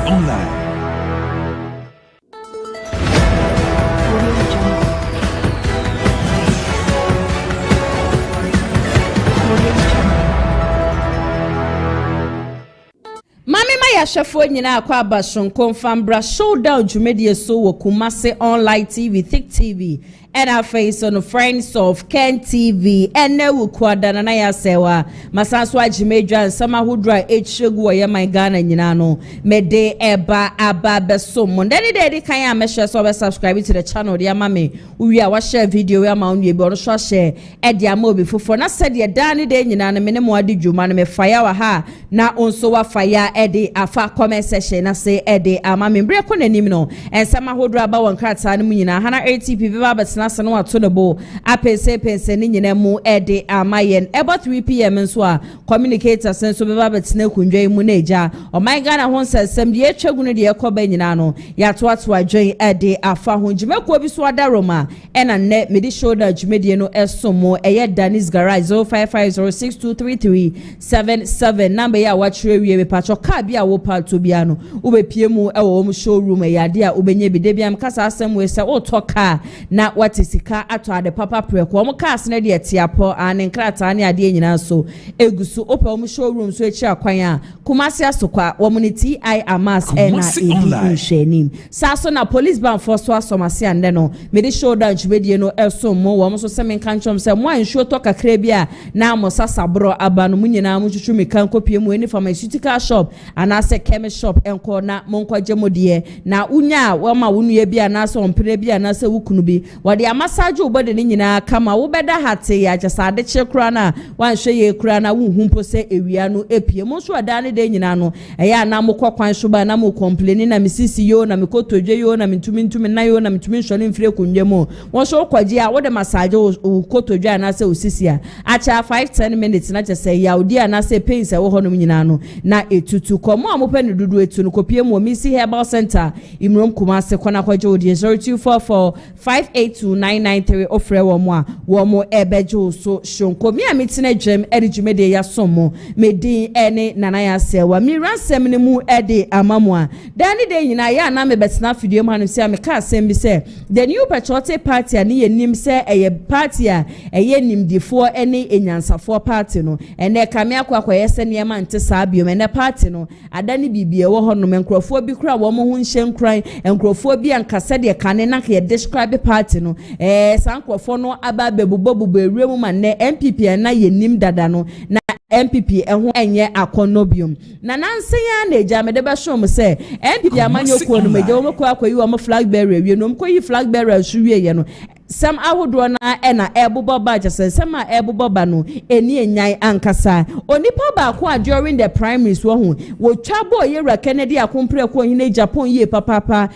online. Shafo nyina akwa abashonko fambra showdown jumedie so wo Kumase online TV Thick TV and our face on the Friends of Ken TV and newu kwada na ya sewa masanso ajimedwa nsama hudra echegu wa ya my Ghana nyina no mede eba aba beso mondani de kan ya meshe so be subscribe to the channel de amame wi a wa share video we ama onye bi ono so share e de ama obi fofo na said ye dani de nyina no me ne mo ade dwuma no me fire wa ha na onso wa fire e de afa comment section na say e de amame bre ko nanim no ensama hudra ba won krata no nyina hana ATP beba betena se no ato no bo apese ni nyina mu e de amayen about 3 pm nso a communicator senso beba betena kundwa mu na eja o my Ghana ho nsesem de etwagu no de ekoba nyina no ya to adwen e de afa ho jimeko bi so adaroma e na ne medi shoulder jumedie no esomo eye Danis Garage 0550623377 number ya wachire wie be pacho ka bia wo palto bia no ubepie mu e wo mu showroom e yade a ubenye bi de bia mkasa asem we se o toka na watisika ato ade papa preko o mu cars na de etiapo ane nkrata ne ade nyina so egusu opa mu showroom so echi akwan a Kumase asokwa wo mu ni TI Amas e na edi shenim saso na police ban force asomase ande no medi shoulder jubedie no esomo wo mu so semen kanchom se mo ansho toka kra bia na mo sasabro abano mu nyina mu chuchu mekan kopie mu any pharmaceutical shop anase chemist shop enko na monkwaje modie na unya wo ma wunu ye bia na so ompere bia na se wukunu bi wode amasaje obode ni nyina kama wo beda hate ya jasade chekura na wanhwe ye kura na wuhu mpose ewia no epie mo so ada ne de nyina no eya na mo kwakwan so ba na mo complain na misisi yo na mikotodwe yo na mitumi na yo na mitumi nhwale mfire kunye mo won so kwaje a wode masaje ukotodwe na se osisi a acha 5-10 minutes na chese ya odi na se pain se wo hono nyina no na etutu komo amope ne dudu etu no kopie mo misi herbal center imrom Kumase kwana kwaje odi 0244582993 ofre wo mo a wo mo ebejo so shonko mi amitine dwem edjume de ya somo medin ene nana ya sewa mi ransem ne mu ede amamu a dani de nyina ya na me betena fidie mu hanu se me ka asem bi se the new patriotic party ani yenim se eye party a eye nimdifo ene enyansafo party no ene kame akwa yese ne ma nte saa biom ene party no adani bibie wo hono me nkrofo bi kura wo mo hu nhyenkran nkrofo bi ankasa de kane na ke describe party no sankrofo no aba bebubobubo ewremu ma ne NPP na yenim dada no na NPP eho enye akonobium na nanse ya na eja mede be shom se NPP amanyo ko no meje wo mko akwayi wo flag bearer wie no mko yi flag bearer su wie ye no sam ahodo na ena ebobo ba jese sam a ebobo ba no eni enyan ankasa onipa ba ko during the primaries wo twabo yera Kennedy akompre ko hine Agyapong ye papa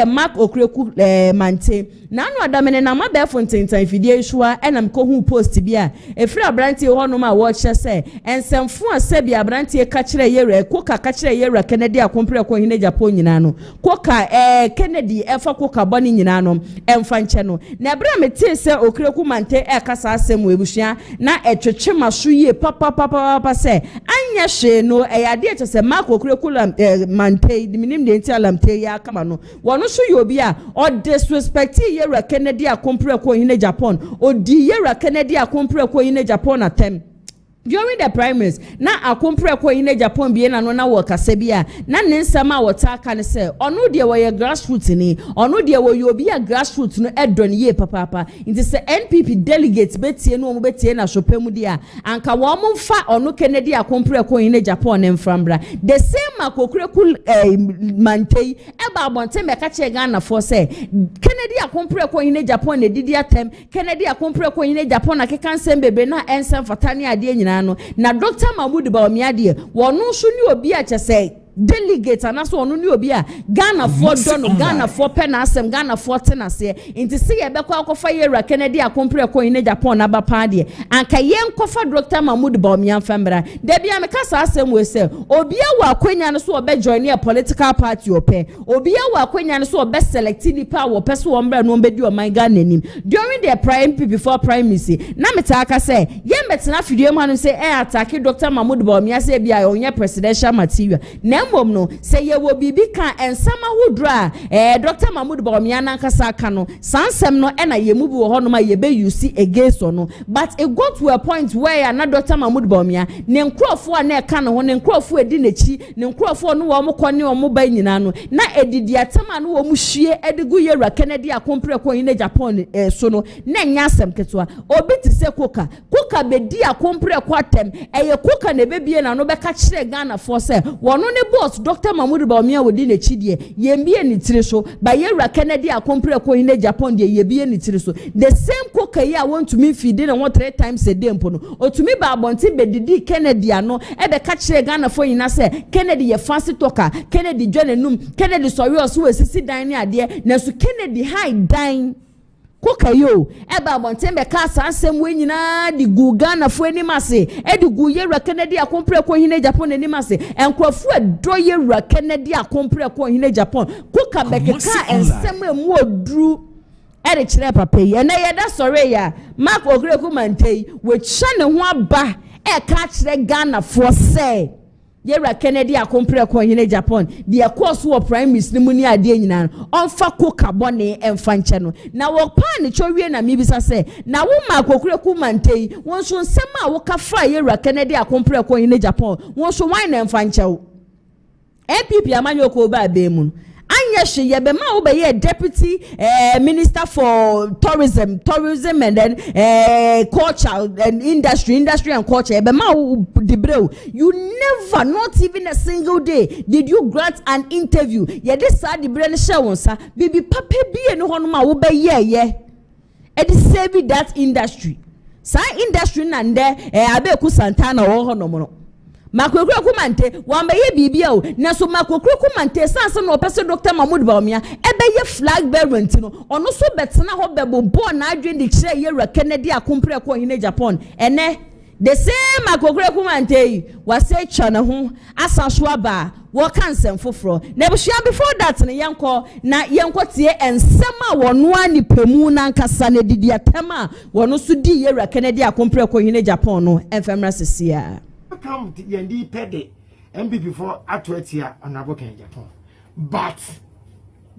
Mark Okreku mante na anu adamene na mabe fontentan fidie hwa ena mko hu post bia efri abrantie ho no ma wo hye se ensemfu asabi abrantie ka kire yera Koka ka kire yera Kennedy akompre ko hine Agyapong nyina no Koka Kennedy efa Koka boni nyina no emfa nche no na bra mete se Okreku mante kasa asem webuhia na etwetwe maso ye papa se anya hwe no eyade eche se Mark Okreku mante minim de nti alamte ya kama no wono so ye obi a o disrespect yera Kennedy akompre ko hine Agyapong odi yera Kennedy akompre ko hine Agyapong atem during the primaries na akompre ko hine Agyapong bie na no na wo kasa bia na nensama wota aka ne se ono de wo ye grassroots ni ono de wo ye obi a grassroots no edon ye papa nti se NPP delegates betie no mo betie na shopemu dia anka wo mo mfa ono Kennedy akompre ko hine Agyapong ne mframbra the same akokreku mantei eba abonte meka che Ghana for se Kennedy akompre ko hine Agyapong ne didi atem Kennedy akompre ko hine Agyapong na keka nsem bebe na ensem fatane ade nyina na Dr. Mahmoud Bawumia wonu so ni obi a chese delegate anaso onu ni obi a Ghana for don Ghana for penasem Ghana for tenase inti se ye bekwa akofa yera Kennedy akompre ko hine Agyapong na ba paade anka ye nkofa Dr. Mahmoud Bawumia fambra de bia me kasa asem we se obi a wa akwanya no so obe join a political party ope obi a wa akwanya no so obe select ni pa wo pese wo mbra no be di o my Ghana nim during the prime before primacy na metaka se ye metena fidie mu hanu se attack Dr. Mahmoud Bawumia se bia onye presidential material na mom no say ye will be can and sama hudra Dr. Mahmoud Bawumia nankasa aka no sansem no e na ye mu bi wo ho no ma ye be use against no but it got to a point where na Dr. Mahmoud Bawumia ne nkrofo a na e ka no ho ne nkrofo edi nechi ne nkrofo no wo mo kone wo mo ba nyina no na edidi atama no wo mu hwie edigu yewra Kennedy akompre ko yin Japan so no na nya asem ketwa obi ti se Koka bedi akompre ko atem eye Koka na bebie na no be ka kire Ghana for say wono ne boss Dr. Mahmoud Bawumia wodi nechi de ye mbie ni tire so ba yewra Kennedy akompre ko yin Japan de ye bie ni tire so the same Koka here want to me feed in one 3 times a day mpo no otumi ba abonti bedidi Kennedy ano e be ka kire Ghana for yin say Kennedy ye fancy talker Kennedy John Kennedy sorry oso we sisi dan ni ade na so Kennedy high dan Koka yo eba abontembe ka sansem we nyina di Ghana fo ani mase e di gu yewra Kennedy akompre ko hine Japan ani mase enkrofo edo yewra Kennedy akompre ko hine Japan Koka bekeka ensem emu odru e de kire papa yi na ye da sore ya Mark Ogreku mantei we cha ne ho aba e ka kire Ghana fo say yewra Kennedy akompre ko hine Japan the course wo prime minister mu ni ade nyina onfa Koka bone emfa nche no na wo pa ne chowie na mibisa se na wo ma Ogreku mantei won so nsem a wo ka fra yewra Kennedy akompre ko hine Japan won so wan na emfa nche wo NPP amanyo ko ba be mu anya she ye be ma wo be ye deputy minister for tourism and then culture and industry and culture ye be ma wo dibreu you never not even a single day did you grant an interview ye this sad dibre ne she won sa bibi papa bi no ho no ma wo be ye e dey save that industry sa industry na nde abeku Santana wo ho no mo Makokuru mante wamba ye bibia o na so makokuru mante sanse no opese Dr. Mahmoud Bawumia ebe ye flag bearer ntino ono so betena ho bebo bo na adwen de kire ye Kennedy akompre ko hine Japan ene the same makokuru mante wase chana ho asaso aba wo kansem foforo na ebusua before that ne yenko tie ensem a wono ani pemu na nkasa na didi atema wono so di ye Kennedy akompre ko hine Japan no enfemra sesia come yendi pede NPP for atwetia onabo kan Japan but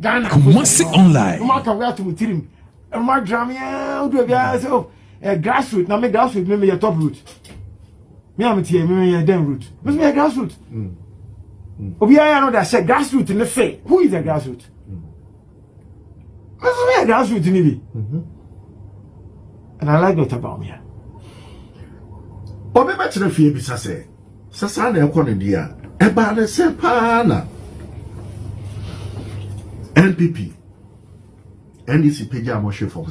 Ghana must online no can we have to mutirim e ma dramia do bia so grassroots na me grassroots me your top root me am tie me your down root me grassroots obi I know that say grassroots in the say who is the grassroots me grassroots ni bi and I like what about me Obe ba chere fie bisa se sasa na ekọ ne dia e ba ne se pa na NPP NDC peja mo she for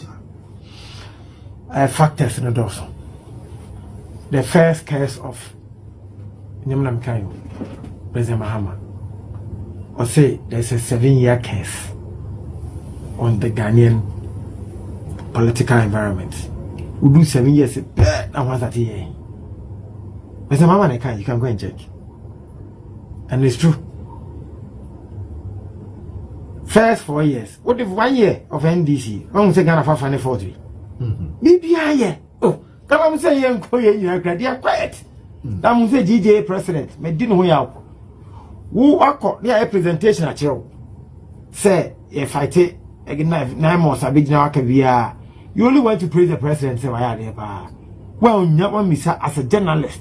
factors in the doors. The first case of Nyamna Mkayo President Mahama or say there's a 7-year case on the Ghanaian political environment. We do 7 years and what's that here? There's a mama you can go and check. And it's true. First 4 years. What if 1 year of NDC? I'm saying Ghana 540. Maybe I yeah. Oh, come on say you are quiet. I'm say GJ president. Me didn't know who are there a presentation at you. Say if I take 9 months I begin to you only want to praise the president. Say why are there? Well, not one as a journalist.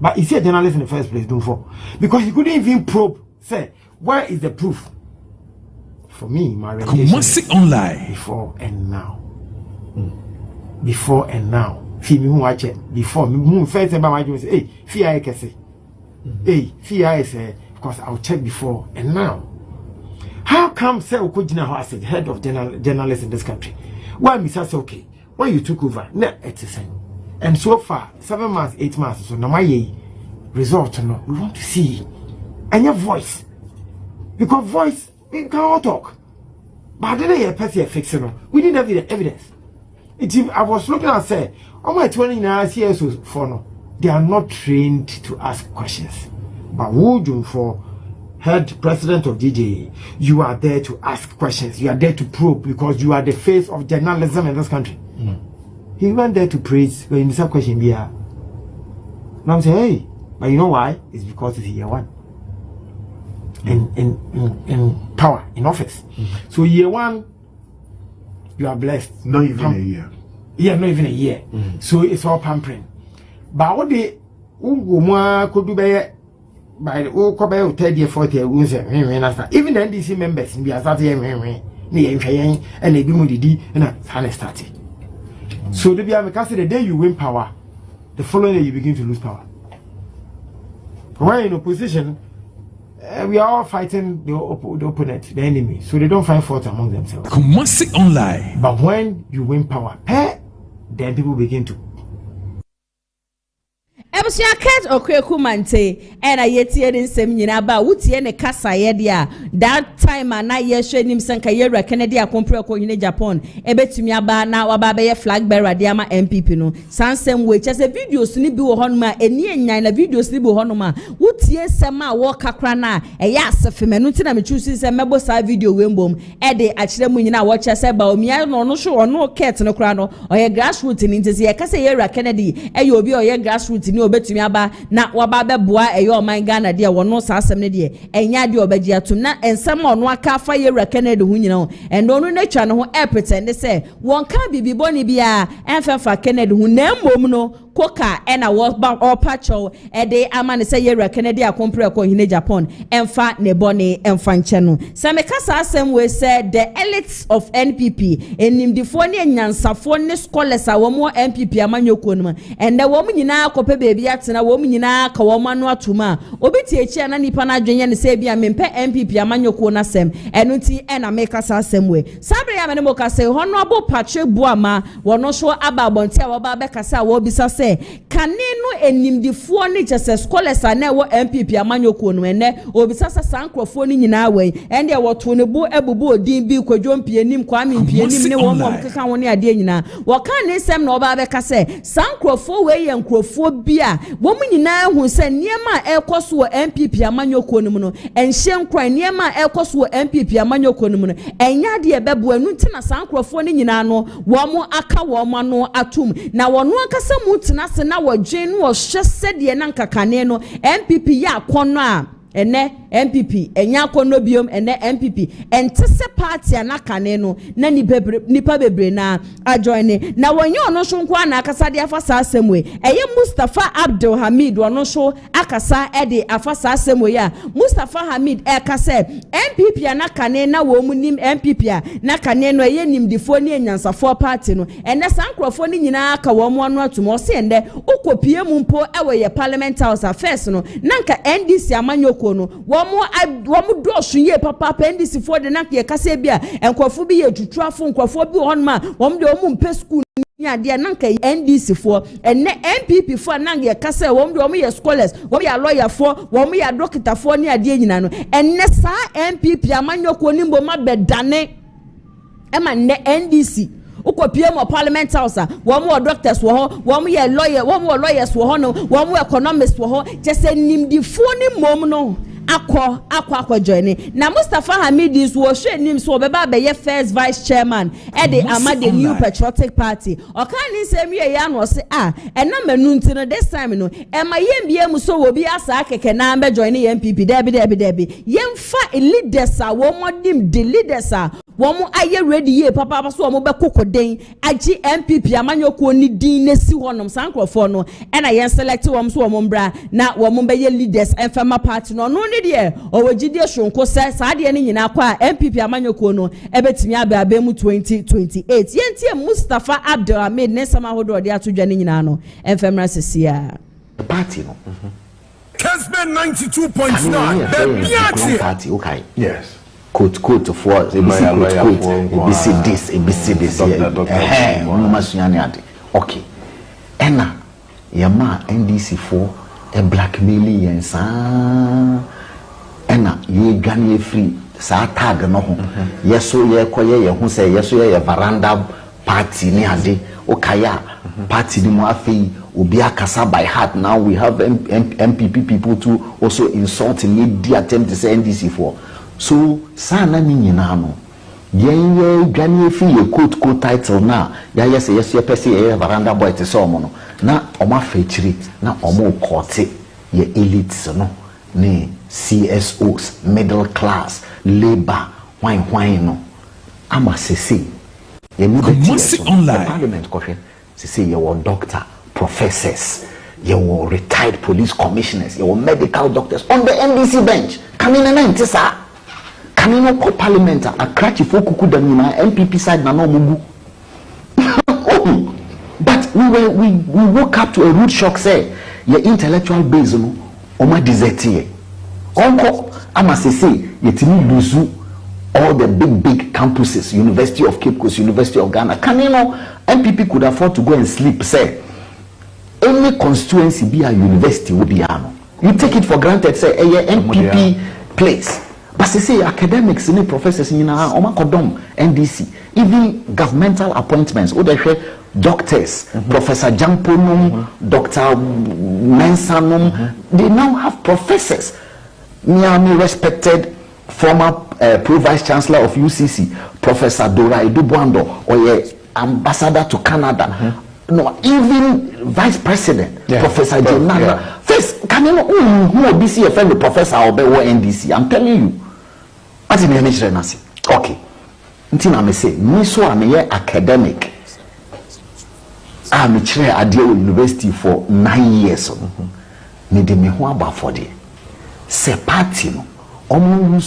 But is he a journalist in the first place? Don't fall. Because he couldn't even probe. Say, where is the proof? For me, my reputation online before and now. Before and now. Fee me who watch it. Before me first about my say, hey, fee I can say. Hey, fee I say, because I'll check before and now. How come say Okojina as the head of journalists in this country? Why Mr. say okay? When you took over, no, it's the same. And so far, 7 months, 8 months, so now my result, no, we want to see and your voice. Because voice, we can't talk. But then you person fixing. We need evidence. I was looking and say, oh my 29 years for no, they are not trained to ask questions. But would you for head president of DJ, you are there to ask questions. You are there to probe because you are the face of journalism in this country. He went there to praise when he question be here. Now I'm saying, hey, but you know why? It's because it's year one. in power, in office. So year one, you are blessed. Not even a year. Yeah, not even a year. So it's all pampering. But what they could do by the 3rd year, 4th year, even the NDC members in the Asati and they do the and started. So the day you win power, the following day you begin to lose power. When in opposition, we are all fighting the opponent, the enemy, so they don't find fault among themselves. Kumasi online. But when you win power, then people begin to. Ebusia cat okweku mante ena yetie den sem nyina ba wutie ne kasa ye dia that time na ye hwe nim sanka ye rekene dia kompre ko hine Japan ebetumi aba na waba be ye flag bearer dia ma NPP no sansem we chese videos ni bi wo honoma eni enyan na videos ni bi wo honoma wutie sem a wo kakra na eye asefeme no ntina me choose sem mebo sa video we mbom e de akire mu nyina wo chese ba omia no no hwe ono cat no kra no oye grassroots ni ntese ye kasa ye rekene di eye obi oye grassroots ni obetumi aba na waba beboa eyo man Ghana de wono saasem ne de enya de obagia tum na ensem ono aka fa ye rekene de hu nyina ho eno no na twa ne ho e pretend say won ka bibi boni bia enfefa Kennedy hu na mbom no Koka ena wo pacho ede amane say ye rekene de akompre ko hine Japan emfa ne boni emfa nche no se me kasa asem we say the elites of NPP enimdifo ne nyansafo ne scholars a wo mo NPP amanyoko no ende wo nyina akope bebi atena wo nyina ka wo manu atuma obiti echi ana nipa na adwenye ne say bia mempe NPP amanyoko na sem eno ti ena me kasa asem we sabre ya me mo kasa hono abo pacho buama wono so aba bonti a wo ba be kasa wo bisa kaneno enimdifo ne chese scholars na wo NPP amanyoko no ene obisasa sankrofo ni nyina we ende woto ne bo ebubo odin bi kwadwompi enim kwame mpi ne wo mom keka woni ade nyina wo kan ne sem na oba be kase sankrofo we ye nkrofo bi a wo mu nyina hu se niema ekoso wo NPP amanyoko no mu no enhye nkran niema ekoso wo NPP amanyoko no mu no enya de ebebo anu ntina sankrofo ni nyina no wo mu aka wo ma no atum na wo no akasa mu tina se na wo dwen no wo hye sede na nkakane no NPP ya kono a ene NPP enya kono biom ene NPP entese party anakane no na nipa bebre na ajoine na wonye ono so nko na akasa de afasa asemwe eye Mustafa Abdul Hamid ono so akasa ede afasa asemwe ya Mustafa Hamid ekase NPP anakane na wo mu nim NPP a nakane no eye nimdifo ni enyansafo party no ene sankrofo ni nyina aka wo mu anu atomo se ende ukopie mu mpo ewe ye parliament house affairs no nanka NDC amanyoko no womu dosu ye papa NDC for de nanka ye kase bia enkofo bi ye tutuafo nkofo bi honma womu de womu mpe school ni ade nanka NDC for ene NPP for nanka ye kase womu de womu ye scholars womu ye lawyer for womu ye doctor for ni ade nyina no ene sa NPP amanyoko ni mboma bedane ema ne NDC ukopie mo parliament house wo doctors wo ho wo ye lawyer wo lawyers wo ho no wo economists wo ho jese nimdifo ni mom no akwa join na Mustafa Hamid is wo hwe nim so beba be ye first vice chairman e de amade new patriotic party okani sem ye ya no se ena manu ntino this time no e ma ye mbie mu so wo bi asa akeke na be join ye NPP debi yemfa leaders a wo modim the leaders a wo mu aye ready ye papa so wo be kokoden agi NPP amanyoko ni din na si honom sankrofo no e na yen select wo so wo mbra na wo mu be ye leaders enfama party no ni de owogide shonko se saade ne nyina kwa NPP amanyoko no ebetimi aba mu 2028 yentie Mustafa Abdul Hamid ne sama hodo de atodwa ne nyina no enfamra sesia party no Kesben 92.9 the party okay yes quote for ABC this no masunyane ade okay ena yama NDC for a blackmail yensa ena ye gane free sa tag no ho yeso ye koye ye hu say yeso ye veranda party ni ade okaya party ni mo afei obi akasa by heart. Now we have MPP people to also insult media attempt to say NDC for so sana ni nyina no ye gane free ye quote title na ya yes ye pese ye veranda boy te so mo no na omo afechiri na omo kote ye elites no ne CSOs, middle class, labor, wine no. Ama sese. You need the parliament question. Sese you doctor, professors, you retired police commissioners, you medical doctors on the NDC bench. Come in and sir. Come in no parliament a cratchy for kuku them na NPP side na no mugu. But we woke up to a rude shock say your intellectual base no oma desertier. Onko ama sese yetimi luzu all the big campuses, University of Cape Coast, University of Ghana. Can you know NPP could afford to go and sleep? Say any constituency be a university will be ano. You take it for granted. Say a NPP place, but say academics, any professors in Oma Kodom, NDC, even governmental appointments. Doctors, Professor Jamponum, Dr. Mensanum, they now have professors. Miami respected former Pro Vice Chancellor of UCC, Professor Dora Edubwando, or ambassador to Canada. No, even Vice President, Professor Jonathan. First, can you know who will be see a friend Professor Obewo NDC? I'm telling you. What is the name? Okay. Until I say, me so I'm a academic. I'm a chair at the university for 9 years. Me de me ho about for the se party no omo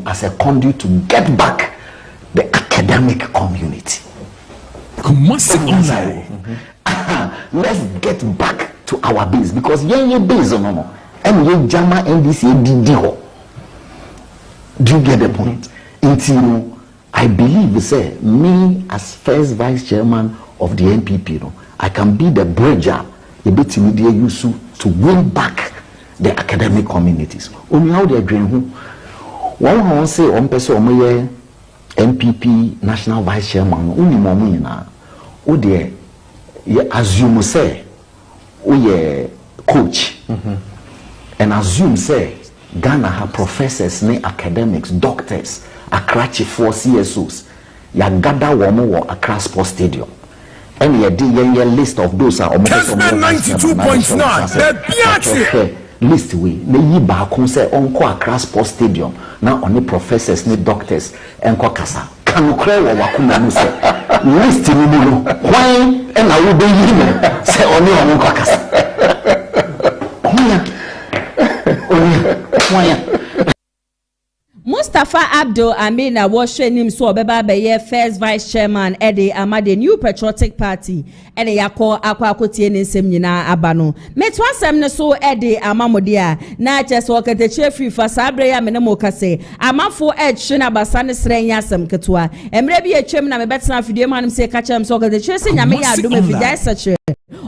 as a conduit to get back the academic community. Let's get back to our base because ye base no and ye jama NDC DD. Do you get the point? Until I believe say me as first vice chairman of the NPP no, I can be the bridger a bit media use to win back the academic communities. Only how they dream who one say on person NPP national vice chairman only momina o de assume say o coach and assume say Ghana have professors ne academics doctors akrachi for CSOs ya gather womo Accra Sports Stadium and your list of those are almost 92.9 list we na yi ba kon say onko Accra Sports Stadium na only professors ne doctors enko kasa kan kra wo wakuma no say list ni mu why and na wo be yi me say only onko kasa Mustafa Abdul Amina was him so beba be first vice chairman Eddie Amade New Patriotic Party and yakọ akwakotie ne nsem nyina aba no metwa asem ne so Eddie Amamodia na chese okete chefi fa sabre ya me ne mo kase amafo edhwe na basa ne srenya asem ketwa emre bi etwem na me betena afidie ma nim se ka chem so okete chese nyame ya adom afidie sache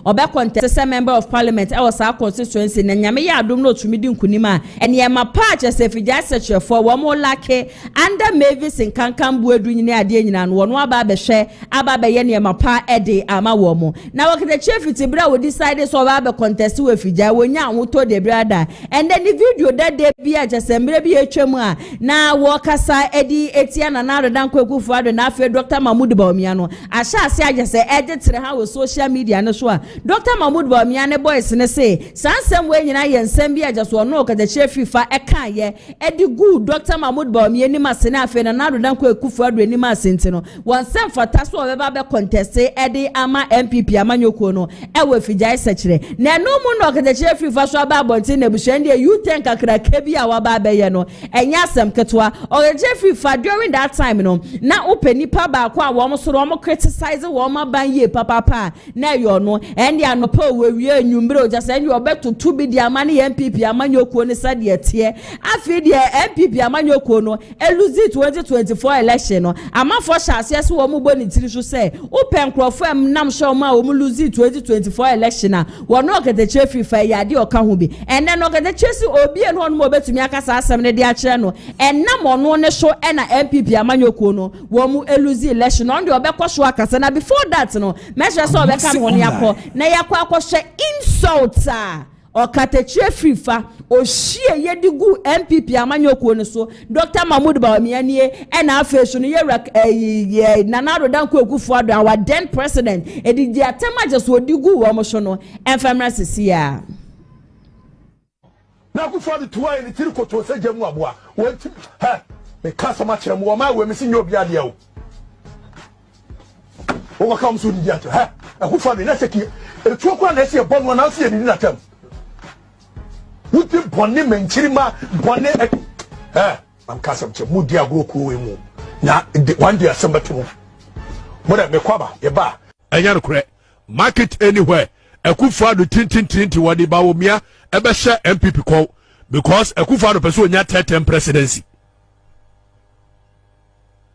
obe contest member of parliament e was our constituency na nyame ya adom no tumi di nkunima ene ma pa chese afidie sache for wo lake under Mavis in Kankan Buedu nyine ade nyina no wono aba behwe aba be ye ne mapa ede ama wo mo na wakete chief tibra we decide so aba contest we fija wonya anwoto de brada and then the video that day bia jesembre bi etwam a na wo kasa edi etia na na rodan kwakufu ado na afi Dr. Mahmoud Bawumia no ahya ase agese editre ha we social media no so a Dr. Mahmoud Bawumia ne boys ne say sansem we nyina ye nsem bi agese wono okete chief fa eka ye edi good Dr. Mahmoud Bawumia ni masene afi na rodan kwakufu ado ni masente no wonsem fata so obeba be contest edi ama NPP amanyoko no ewe fijai sechere na no mu no okete chief fa so aba abonti na bushande you think akra kebi a waba be ye no enya asem ketwa okete chief fa during that time no na openi pa ba kwa wo so ro mo criticize wo ma ban ye papa na yo no ende anopa we anwumbre o just ende obeto to bi di amane NPP amanyoko ne sade etie afi di NPP amanyoko no eluzi 2024 election no amafo hyase se wo mo boni tiri so se open crofo am nam show ma wo mo luzi 2024 election a wo no okete chief fa ya de oka ho bi ende no okete chesi obi en ho no mo betumi akasa asem ne de akere no enam ono ne so e na NPP amanyoko no wo mo eluzi election on de obekọ so akasa na before that no measure so obeka no ne yakọ na yakọ akọhwe insult a Okatakyie frifa ohie yedigu NPP amanyoko ne so Dr. Mahmoud Bawumia nie e na afesu no ye Nana Rodan Kwakufu ado our then president edidi atema just odigu wo mo so no enfamra sisia na ku for the tour in the tiri to say jamu aboa won ha me ka so ma kire mo ma we me si nyobi ade o wo ka so di ato ha ku for the na seki e tuo kwa na se e bon na se e ni na tam wuti bonne menchiri ma bonne am ka so che mu di agro ku we mu na one day asembatu mo da me kwaba ye ba enya no market anywhere Akufo-Addo tintintinti wadi bawomia ebe share NPP call because Akufo-Addo person onya 10 presidency.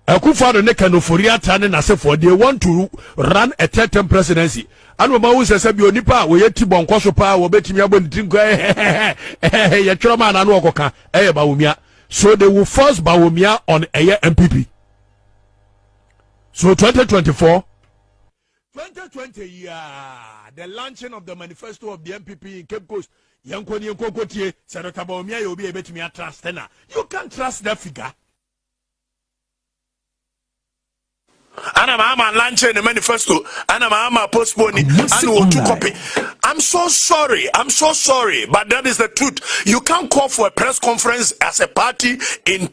Akufo-Addo ne kanoforia tane na sefo they want to run a 10 presidency. Anu ma wo sese bi onipa wo yeti bonko so pa wo betimi aboni tinko ye twroma na no okoka bawomia. So they will force bawomia on a NPP. So 2024 the launching of the manifesto of the NPP in Cape Coast. Yankoni Nkokotie, Senator Bawumia, you'll be able to trust. You can't trust that figure. Ana mama launching the manifesto. Ana mama postponing. Ana to copy. I'm so sorry, but that is the truth. You can't call for a press conference as a party in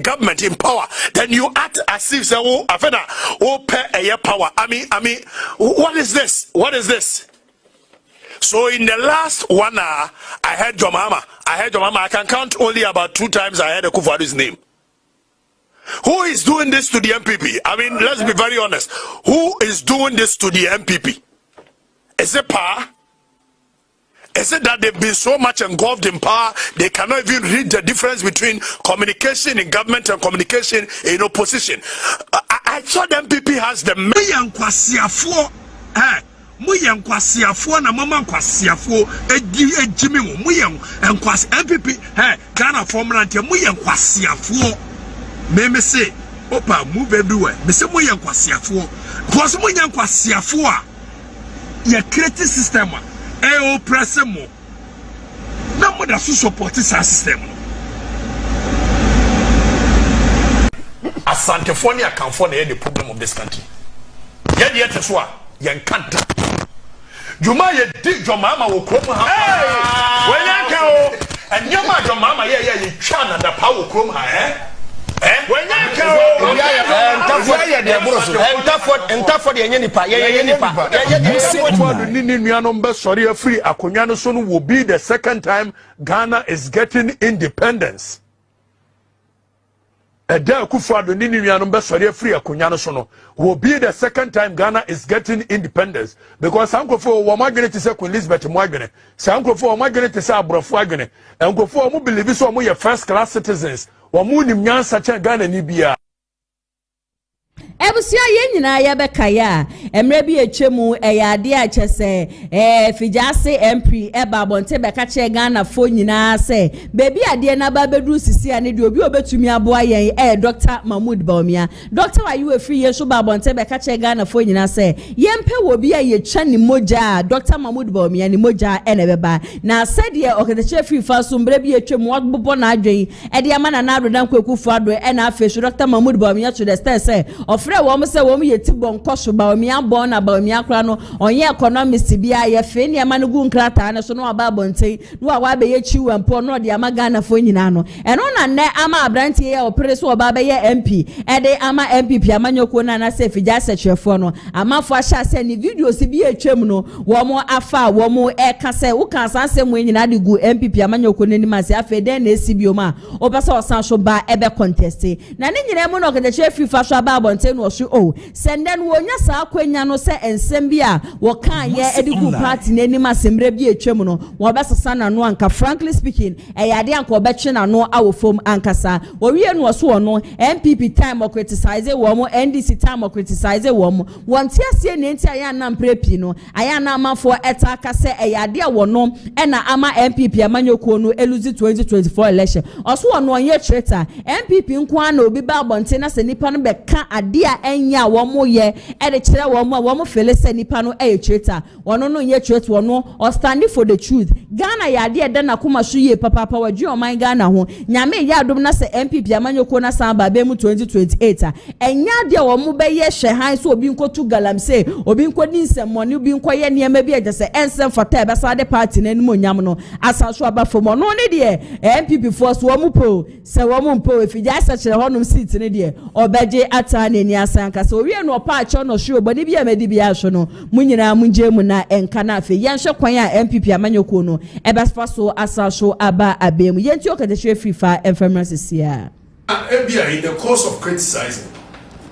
government in power. Then you act as if say, oh, afena, oh, pay a power. I mean, what is this? What is this? So in the last 1 hour, I heard your mama. I can count only about 2 times I heard Akufo-Addo's name. Who is doing this to the NPP? I mean, let's be very honest. Who is doing this to the NPP? Is it power? Is it that they've been so much engulfed in power, they cannot even read the difference between communication in government and communication in opposition? I thought the NPP has the... Muyen kwasiafo na mama kwasiafo ejimi mu muyen enkwasi NPP Ghana formulante muyen kwasiafo me say opa move everywhere me say muyen kwasiafo because muyen kwasiafo a ye create system a oppress mo na mo da support this system Asante Fonia can for the problem of this country yet so yen can't Juma ye dig your mama will come ha. When you go and your mama ye chana the power come ha when you go and for the nipa sorry free akonyano so will be the second time Ghana is getting independence. Akufo-Addo nini nuanom be sori free akonyano so no will be the second time Ghana is getting independence because sankofo wo magene te se Queen Elizabeth mo agene sankofo wo magene te se abrofo agene enkofo wo believe so mo ye first class citizens wo mo nim nyansa che Ghana ni bia Ebusia ye nyina ya beka ya emre bi etwemu eyade a chese fijase MP eba bonte beka che Ghana fo nyina se bebi ade na ba bedu sisi ane de obi obetumi aboa yen Dr. Mahmoud Bawumia Dr. Wayu efri ye so ba bonte beka che Ghana fo nyina se yempe wo bi ye twa ni moja Dr. Mahmoud Bawumia ni moja ene beba na said ye Okatakyie free fa so mbre bi etwemu odbobo na adwen ede amana na adodan Akufo-Addo ena afesu Dr. Mahmoud Bawumia to the stand say ofre wo say wo ye tibon koso Bawumia bon na Bawumia kra no onye economist bia ye fe ne ma no gu nkrata ne so no aba bonten no wa be ye chiwe mpo no de ama Ghana fo nyina no eno na ne ama abrantie ye opere so oba be ye MP ede ama MPP amanyoko na se fija sechefo no amafo ahya se ni videos bi etwem no wo mo afa wo mo eka se wo kan san se mo nyina de gu MPP amanyoko nani ma se afa den na esibio ma obasa osan so ba ebe contest na ne nyina mu no Okatakyie FIFA so aba bonten no so senden wonya sa akwanya no se ensem bia wo kan ye edigu party nani ma semre bi etwem no wo besesa na no anka frankly speaking eyade anka obetwe na no awofom ankasa wo wie no so no MPP time o criticize wo mo NDC time o criticize wo mo wonte asie ne nti aya na mprepi no aya na amafo eta aka se eyade a wo no na ama MPP amanyoko no eluzi 2024 election oso wo no onye traitor MPP nko na obi ba bonte na se nipa no be ka ade a enya wo mo ye e de kire wo mo fele se nipa no e traitor wono no ye traitor wono or standing for the truth Ghana ya de da na kuma so ye papa wadwe o man Ghana ho nyame ya adom na se NPP amanyoko na samba be mu 2028 enya de wo mo be ye hwehan so obi nkotu galamse obi nkodi nsemmone obi nkoye niema bi eje se ensem fata e be sa de party na nim onyam no asanso abafom no ne de NPP force wo mo po se wo mo po efija asakire honum seat ne de obeje ata na ni asanka se owie no pa acho no hwe obani bi amedi bi ahwe no munyina munje mu na enka na afi yenhwe kwan a NPP amanyoko no e be so asanso aba abemu yenti okadehwe fifa enfermency ya ebia in the course of criticizing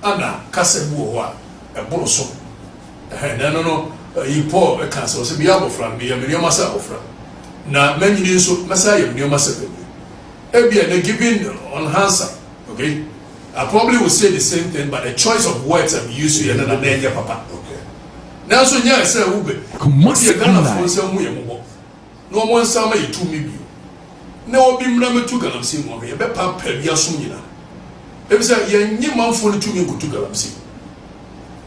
ana kasebu ho a eboro so no you pour a cancer so be able from me am nyoma ofra na manyini so masa yam nyoma sa ebia na giving on answer okay I probably will say the same thing but the choice of words I'm used to na na papa okay now so nya say ube come Ghana for say mu yemo no mo nsa ma yitu mi bi na obi mra metu galamsi mo ye be pa bia so nyina ebi say ye nyi manfo no tu mi kutu galamsi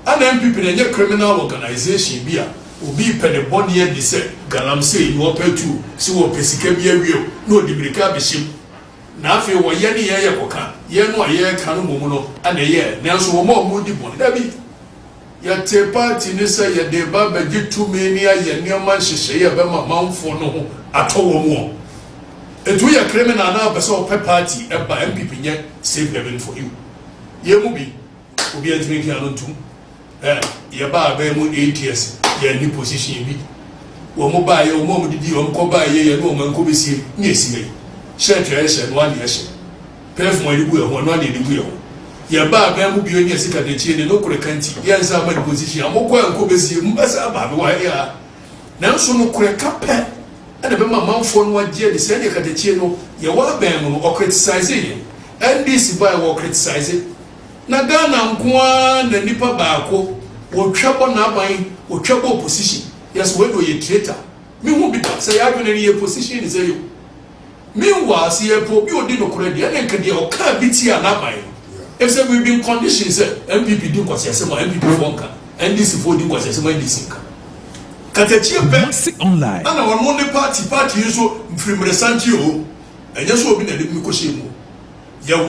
ana NPP na nye criminal organization bi a obi pede body e di say galamsi you opetu si wo pesika bi awio na odibirika beshim na afi wo ye ni ye koka ye no ye ka no momu no ana ye na so wo mo di bon da bi ya te party ni say ye de ba be gitu me ni aye nioma hyehyɛ ye be ma manfo no ho atowo mo etu ye criminal na be so pe party e ba NPP nye safe haven for you ye mu bi obi antimi ki anontum ye ba be mu 8 years ye ni position bi wo mo ba ye wo mo didi wo ko ba ye no man ko besie ni esie shirt ye she no ani ye she perfume ye bu ye ho no ani ye bu ye ho ye ba be mu bi oni sika de chie ne no kure kanti ye nsa ma position amoko an ko besie mu asa ba be wa ya na so no kure kapɛ and be my manfo no agye de say ka de chie no ye wa ben mu no criticize ye NDC by wo criticize na Ghana nkoa na nipa baako wo twabo na aban wo twabo opposition yes we do ye traitor me hu bi da say adwene ye position is you me wa see e po bi odi no kure de na nka de o ka bi ti na aban if say we been conditions MPP do kwase say mo MPP fonka NDC for do kwase say mo NDC ka katachie pe online ana won mo ne party so mfrimre santi o enye so obi na de mi ko she mu ya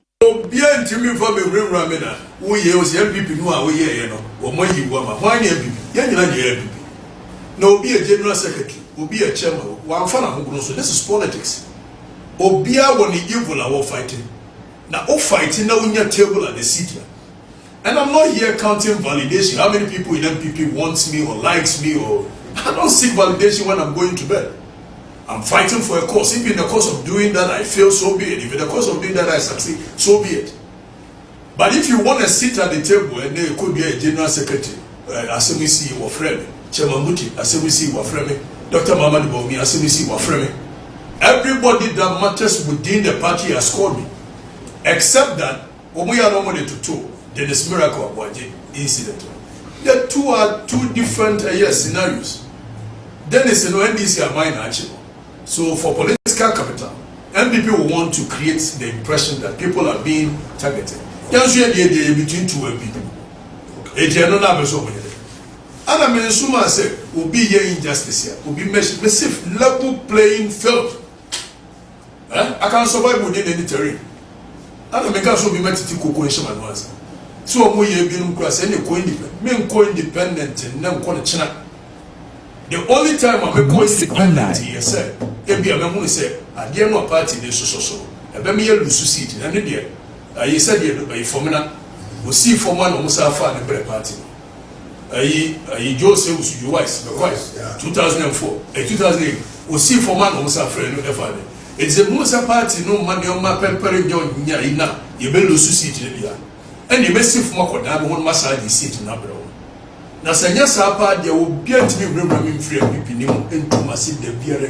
bia ntimi fa me wurewura me na wo ye o se MPP no a wo ye ye no wo mo yi wo ma hwan ne MPP ya nyina ne MPP na obi a general secretary obi a chairman wa fa na ho so this is politics obi a won evil a wo fighting na o fighting na unya table at the city and I'm not here counting validation how many people in MPP wants me or likes me or I don't seek validation when I'm going to bed. I'm fighting for a cause. If in the course of doing that I fail, so be it. If in the course of doing that I succeed, so be it. But if you want to sit at the table and there could be a general secretary, Asemisi or Freme, Chairman Muti, Asemisi or Freme, Dr. Mamadi Bomi, Asemisi or Freme, everybody that matters within the party has called me. Except that, when we are normally to two, then this miracle of Waji incident. The two are two different scenarios. Then it's no NDC are mine actually. So for political capital, NPP will want to create the impression that people are being targeted. Yes, we are between two people. It is not a so many. And I mean, Suma said, will be here injustice here, will be massive level playing field. I can't survive within any terrain. And I mean, also be met to Koka and Shaman. So we have been cross any co-independent. Me co-independent and them call China. The only time I'm co-independent here, sir, maybe I'm going to say, I dare not party this so. I bet me a loose seat, and then I said, you formula will see for one almost a far and bread party. I Joseph was your wife, 2004, 2008, will see for one almost a friend of the father. It's a Musa party, no money on my pepper, Yaina, you will lose seat in the and you may see from one massage seat in Abro. Now, Sanya Sapa, there will be a to be remembering free people into Massi de Pierre.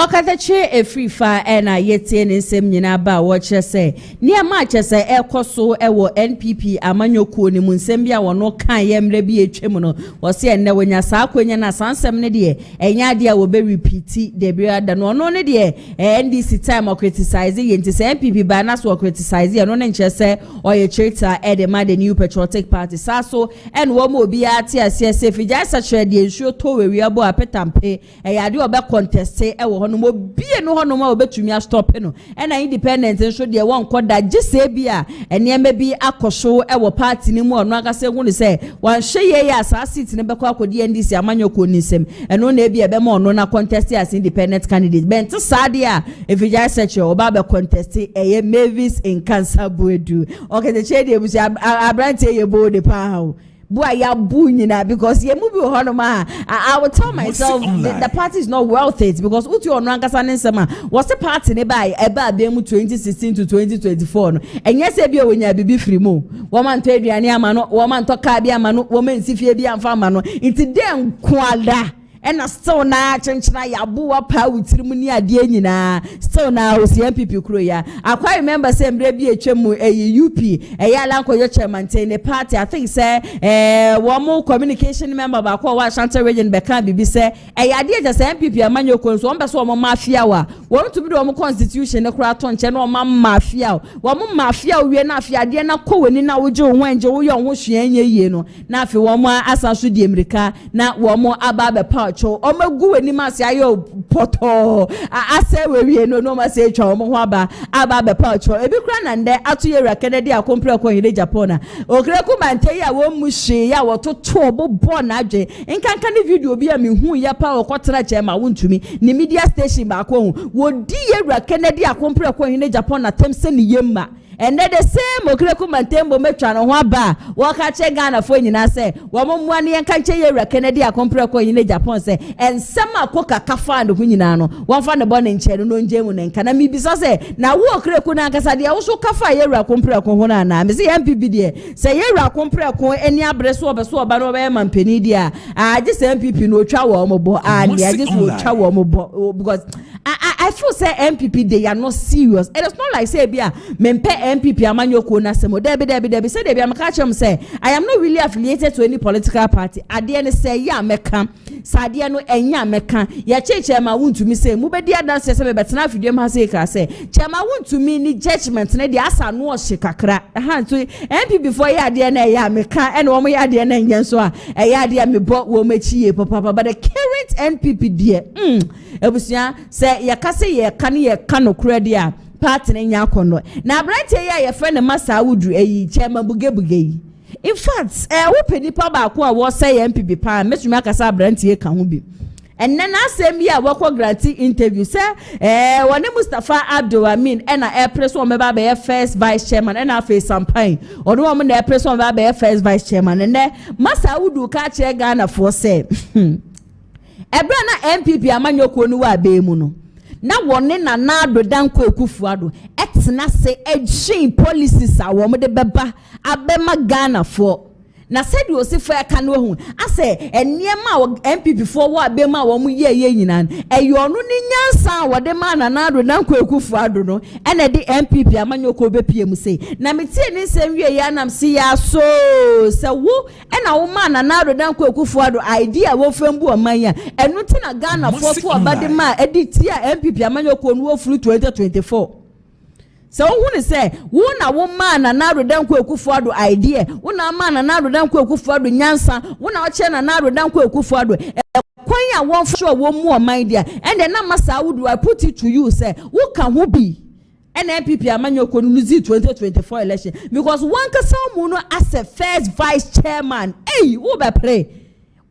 Okatakyie efrifa na yetie ne nsem nyina ba wo kyerese niam a kyerese ekoso ewo NPP amanyokuo ne mu nsem bia wono kan yemre bi etwem no wo se enne wonya saa akwanya na sansem ne de enya de a wo be repeat de bia da no no ne de NDC time criticize yenti se NPP ba na so criticize no ne kyerese oye traitor e de ma the new patriotic party saso en wo mo bia ti ase fija sache de ensuo to we abo apetampe ya de obe contest ewo no mo bie no hono ma obetumi a stop no na independent nso de won koda gise bia enema bi akoso ewo party ni mu ono akase hu ni se wan hweye ya sa seat ne beko akodi NDC amanyoko nisem eno na bia be ma ono na contest as independent candidate bent sade a efija search oba be contest eye Mavis in cancer boedu okay the chede ebusi abrante ye bo de pa ha boy ya bunyina because ye movie honoma I will tell myself the party is not worth it because uti onu ankasa nsema was the party ne buy eba be mu 2016 to 2024 no enye se bia wonya bibi free mu wo man to aduane ama no wo man to ka bia ama no wo man sifie bia amfa ama no nti den kwada ena still na chenchina ya buwa pa witirimu ni ade nyina still na osi NPP kuro ya akwa remember say mbre bi etwemu UP alankoyo chairman the party I think say one communication member ba kwa Ashanti region be kan bibi say ade just NPP amanyoko so ombe so mafia wa won to bi do constitution ne kura to nche na mafia wo mafia wie na afia ade na koweni na woje onwanje wo yo ho hwe anye no na afi wo asanso di America na wo aba be pa omagu wani mase ayo poto ase wewie no ma se twa omo ho aba be pacho ebi kura na nde atoye rakenedi akompre ko hine Japan okreku mante ya wo muhye ya wototo obo na adwe nkanka ne video bi a mehu ya pa okotera chema wontumi ni media station ba ko wo di ye rakenedi akompre ko hine Japan na temse ni yemma and then the same okreku mantembo metwa no ho aba wo ka che Ghana fo nyina se wo momwa ne yanka che ye rakenedi akompre ko hine Japan se ensema Koka kafa ndo nyina no wonfa ne bone nche no njemu ne nka na mibisa se na wo okreku na nkasa de wo so kafa ye rakompre ko ho na na me se MPP de se ye rakompre ko eni abreso obeso oba no be mampeni dia age se MPP no twa wo mobo ne age so twa wo mobo because I feel say MPP they are not serious. It is not like say bia mempe MPP amanyoko na semo debi say debi amaka chem say I am not really affiliated to any political party. Ade ne say ya meka sade no enya meka ya cheche ma wontumi say mu be dia dance say be betena afidiem ha say ka say chema wontumi ni judgment ne dia asa no ohye kakra ha so MPP for ya ade na ya meka ene wo ya ade na nya so a ya ade me bo wo machiye papa but the current NPP there ebusia say ya kase ye kan ye kano kredi a party ne nya kono na brante ye friend masa wudu chema buge in fact wo penipa ba ko a wo say MPP pa metumi akasa brante ye kan ho bi and then asem ya wo granting interview say wone Mustafa Abdul Amin na press one meba be first vice chairman na face campaign odo wo na press one meba be first vice chairman and masa wudu ka che Ghana for say ebra na MPP amanyoko nu wa be mu no na wone na ado danko ekufuado etena se edgin policies a wo de beba abema Ghana for na said you see for aka no hu ase eniema MPP for wo abema wo mu ye nyina eyo no ni nyansa wo de ma na ado danko ekufuado no ene de MPP amanyoko bepie mu sei na metie ni sem wie ya nam si ya so se wo ena wo ma na ado danko ekufuado idea wo fembu amanya enu ti na Ghana for abade ma editia MPP amanyoko no furu 2024 so who say wona wo man na rodanko ekufuado idea wona man na rodanko ekufuado nyansa wona oche na rodanko ekufuado kwan ya won sure wo mu o mind dia and then na masa would I put it to you say who can who be NPP amanyoko no lose 2024 election because one kasa mu no as a first vice chairman who be pray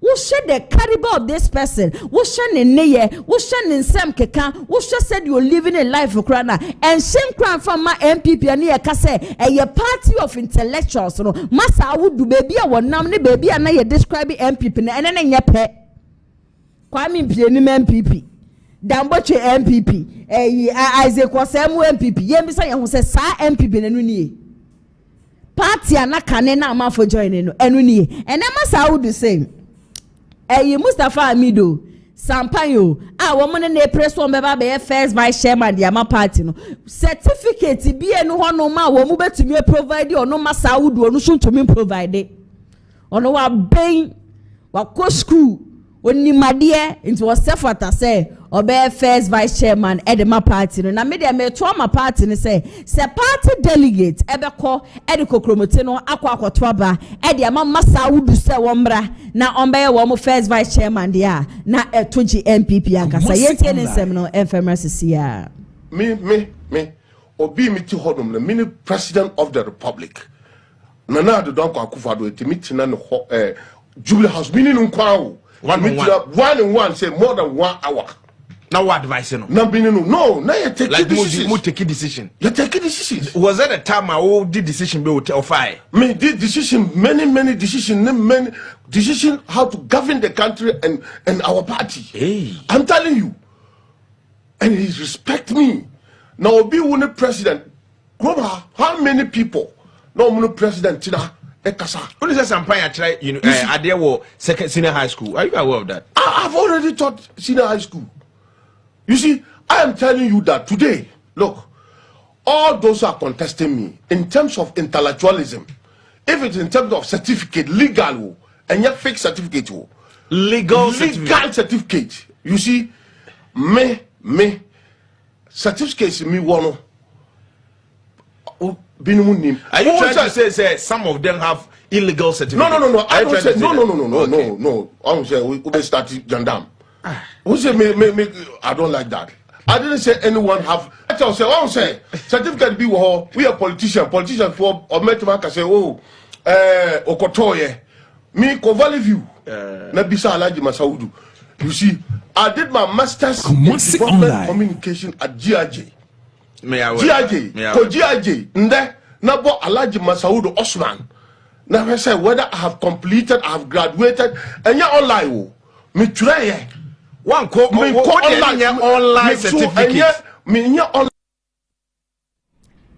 wo share the caliber of this person wo share ne neye wo share ne nsem keka wo share said you living a life for krana and shame crime from my MPP ani e ka say a party of intellectuals no masa awudu baby a wonam ne baby na ye describe MPP na ene nye pe kwami mpie ni MPP damboche MPP Isaac Kwasemu MPP yembisa ye ho say sa MPP na nu nie party anaka ne na amafo join no enu nie ene masa awudu say Mustafa Amido Sampayo, woman ne press one beba first vice chairman the ama party no certificate be no ho no ma wo mu betumi provide or no ma Saudi or no so to me provide ono wa ben wa ko school oni madie into was self say obe first vice chairman at the ma party no na me dey me to ma party ni say party delegate ebeko ediko kromote no akwa aba e dey ma masa wudu say wombra na ombe wo mo first vice chairman dia na etoji NPP akasa yetie ne nsem no ephemersia me obi mi ti hodom na mini president of the republic na do don Akufo-Addo etimi na no Jubilee House mini no kwa one and one say more than 1 hour. Now what advice no? No, now you take like decision. You take a decision. You take a decision. Was that a time I did decision be or fire? Me did decision, many decision how to govern the country and our party. Hey. I'm telling you. And he respect me. Now be one president. How many people? No one president tina. What is that? Pyne try you know at their second senior high school. Are you aware of that? I've already taught senior high school. You see, I am telling you that today, look, all those who are contesting me in terms of intellectualism, if it's in terms of certificate, legal, and yet fake certificate, legal certificate. You see, me certificates me one. Are you trying to say some of them have illegal certificates? No. I don't say no. I don't say we start gendarme. Who say me? I don't like that. I didn't say anyone have. I don't say certificate be we are politicians for or metima can say Okotoye. Me ko value view. Na bisa Alhaji Masaudu. You see, I did my masters in development communication at GIJ. GIJ nde na bo Alhaji Masaudu Osman na I say whether I have completed, I have graduated, and ya online me try one call online certificate me online.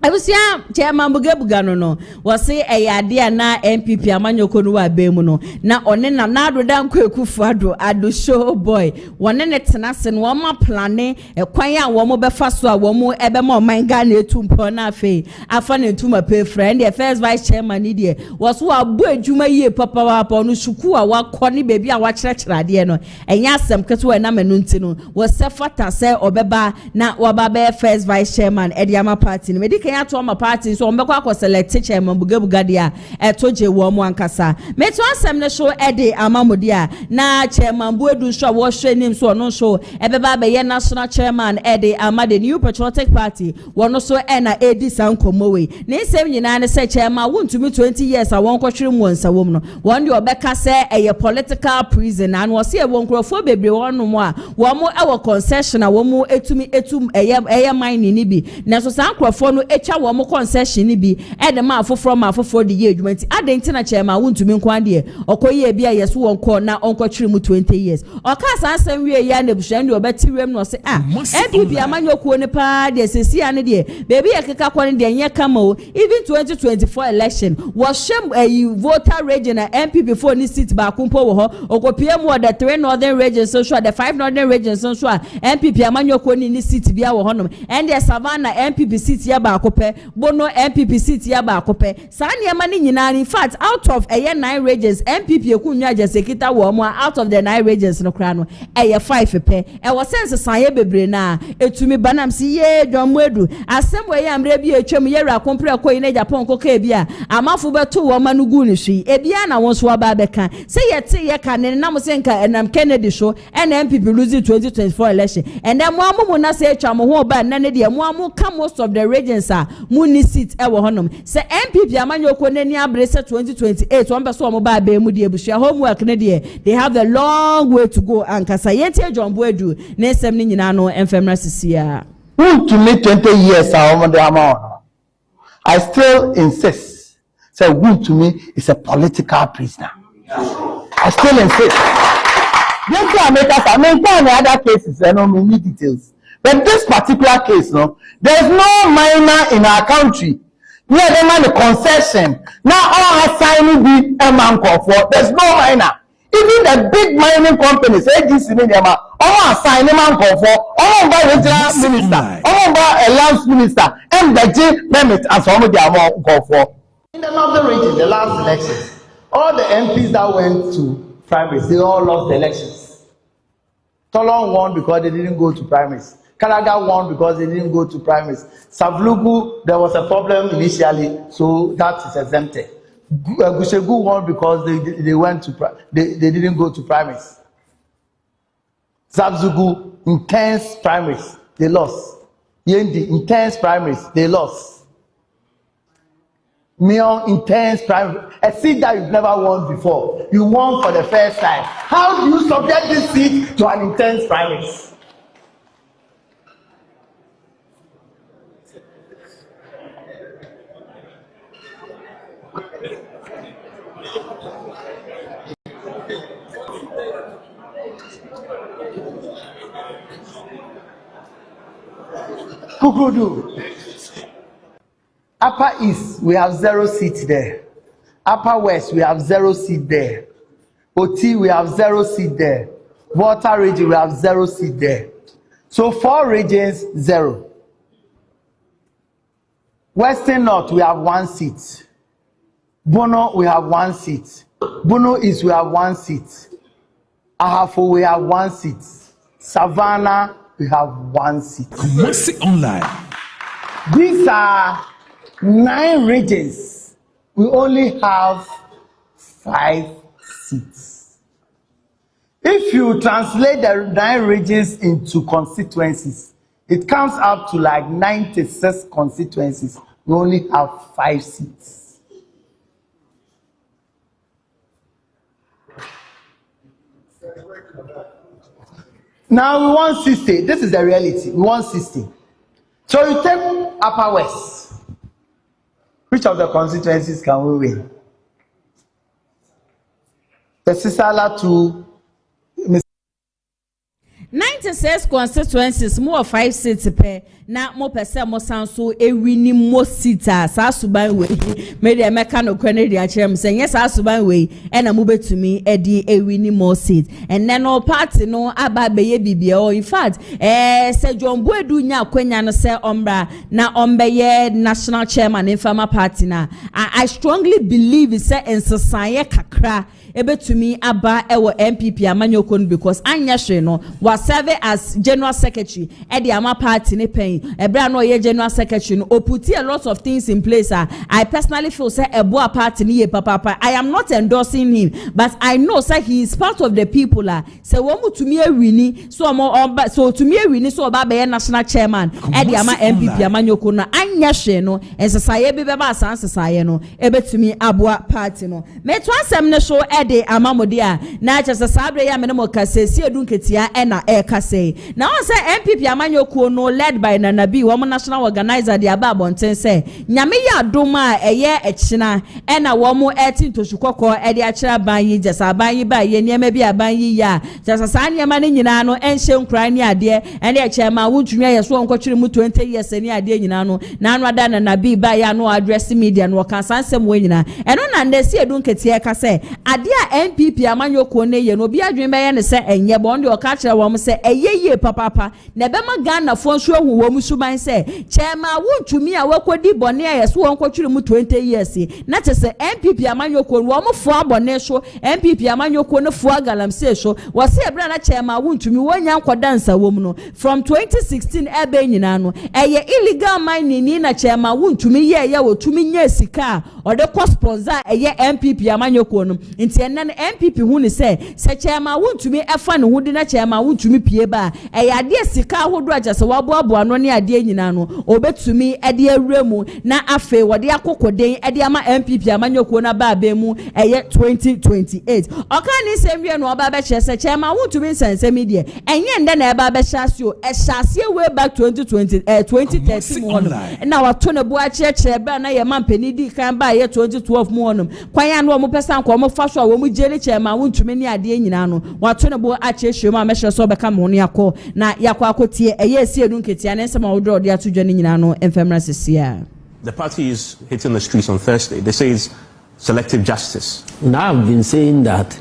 Abusia chairman Buga no was say ade na NPP amanyoko no wa be mu no na one na nado dan Akufo-Addo ado show boy one ne tenase no ma plane ekwan a wo mo be fa so a wo mo ebe ma oman Ghana etumpo na afa afa na entuma pay friend the first vice chairman ni de was wo abo adwuma yie papa wa pa no suku a wakọ ni bebi a wa kyerɛkyerɛ ade no enya asem keto na menu nti no was se fata se obeba na waba be first vice chairman Ediama party no ya to my party so mbekwa akọ select chairman Buga dia etoje wo mo ankasa meto asem ne show ede amamodi a na chairman Buedu show wo hwe nim so no show ebeba be ye national chairman ede amade new patriotic party wono so na edi sankomo we ne nsem nyina ne se chairman wontumi 20 years a won kwhwere mu nsa wom no won de obeka se eye political prison and wo se e won krofo bebre wono mo a wo mo e wo concession a wo mo etum eye mine ni bi na so san krofo no wo mo concession ni bi e de ma afoforo de ye adwuma nti adenti na chairman wontumi nkwan de okoye bia yeso won ko na onkotwere mu 20 years oka san san wie ya na buhwan de obetiwem no se NPP amanyokuo ne pa de sesi ane de baby ekeka kwon de nye kama o even 2024 election was shame voter region na NPP for ni seat ba kumpo wo ho okopie mu the 3 northern regions so the 5 northern regions so NPP amanyokuo ni seat bia wo ho no and the Savannah NPP seat ya ba akopɛ bono NPP seat ya ba akopɛ sani ema ni nyina in fact out of 9 regions NPP ekunwa jesekita wo mo out of the 9 regions no kra no 5 pe was sense sanye bebre na etumi banam si ye dwamwedu asem we ya mre bi etwem ye ra kompre koyi na Agyapong Koka bia amafo beto wo ma no gu ni hwi ebia na won so aba beka se yete ye ka ne na mo se nka enam Kennedy show NPP lose 2024 election and then mo amu na se etwa mo ho ba na ne de mo amu come most of the regions muni seat e wo honom se NPP amanyoko nani abrese 2028 won be so mo ba ba mu de ebusua homework ne de they have a long way to go ankasa yete John Buedu na esem ni nyina no emfemra sisia to me 20 years I still insist say Wood to me is a political prisoner. I still insist. I mean other cases I don't need details. But this particular case, no, there's no minor in our country. We are the concession. Now all assigning the man call for. There's no minor. Even the big mining companies, AGC Media, all assign a man for, all by regional minister, all by a lands minister, and the G permit as one of the amount go for. In the northern region, the last elections, all the MPs that went to primaries, they all lost the elections. Tolong won because they didn't go to primaries. Karaga won because they didn't go to primaries. Savlugu, there was a problem initially, so that is exempted. Gushegu won because they went to they didn't go to primaries. Zabzugu, intense primaries, they lost. Yendi, intense primaries, they lost. Mion, intense primaries, a seat that you've never won before. You won for the first time. How do you subject this seat to an intense primaries? Kukudu. Upper East, we have 0 seats there. Upper West, we have 0 seat there. OT, we have 0 seat there. Water region, we have 0 seat there. So 4 regions, 0. Western North, we have 1 seat. Bono, we have 1 seat. Bono East, we have 1 seat. Ahafo, we have 1 seat. Savannah, we have 1 seat. Kumasi Online. These are 9 regions. We only have 5 seats. If you translate the 9 regions into constituencies, it comes up to like 96 constituencies. We only have 5 seats. Now we want 60. This is the reality. We want 60. So you take Upper West. Which of the constituencies can we win? The Sisala to 96 constituencies, more 5 seats per. Na mo pese mo sanso ewini mo sita sa suban we me de meka no kwene de acherem se yes sa suban we e na mo betumi e di ewini mo seat and then no party no aba beye bibia o in fact se John Boedu nya kwenya no se ombra na ombeye national chairman in farmer party na I strongly believe say ensesaye kakra ebetumi aba ewo NPP amanyokon because anya hwe no was serve as general secretary e de ama party ne pen ebra no ye general secretary no oputi a lot of things in place. I personally feel say eboa party ni ye papa. I am not endorsing him, but I know say he is part of the people say womu to me wini so mo so to me wini so oba be national chairman e de ama NPP amanyokon no anya hwe no ensesaye be ba asansesaye no ebetumi aboa party no me to asem ne so de amamode a na cha sabre ya me mo kasesi edunketia e na e kase na on say NPP amanyokon no led by Nanabi wo national organizer de aba bonten say nyame ya doma eye echina e na wo mo eti toshukoko e de akira ban yi jesa ban yi ba ye niam bi aban yi ya jesa sa niam ne nyina no enhye nkran ni ade e de echema wontumi ye so nkotwere mu 20 years ni ade nyina no na anu ada Nanabi ba ya no address media no kan sansem wo nyina e no na ndesi edunketia ka say ade a NPP amanyoko ne ye no bi adwen be ye ne say enye bon de o ka kira wo mo say eye papa na be ma Ghana fo nso hu wo mu suban say chema wontumi a wakodi bone a yeso won kwatwere mu 20 years na che say NPP amanyoko wo mo fo abone so NPP amanyoko ne fo agalamse so wo say ebra na chema wontumi wonya nkodansa wo mu no from 2016 ebe nyina no eye illegal mining ni na chema wontumi ye wo tumi nya sika o de ko sponsor eye NPP amanyoko no nti enne NPP hu ni say se chema wontumi efa ne hu di na chema wontumi pie ba eye ade sika hodo ajase wabo ano ne ade nyina no obetumi ade awremu na afe wode akokoden ade ama NPP amanyoko na ba ba mu eye 2028 okani semwie no oba be chese chema wontumi nsense media enye nde na eba be chasio e chasio way back 2013 mu hono na wato ne bo akyekye bra na ye mampani di kan ba ye 2012 mu hono kwanya no mo pesa nko mo fa so a wo mu jeli chema wontumi ne ade nyina no wato ne bo akyekye mu a mehye so be ka mo no yakọ na yakọ akotie eye esi edunketia na nsema wo de atodwa ne nyina no emfemra sesia. The party is hitting the streets on Thursday. They say it's selective justice. Now I've been saying that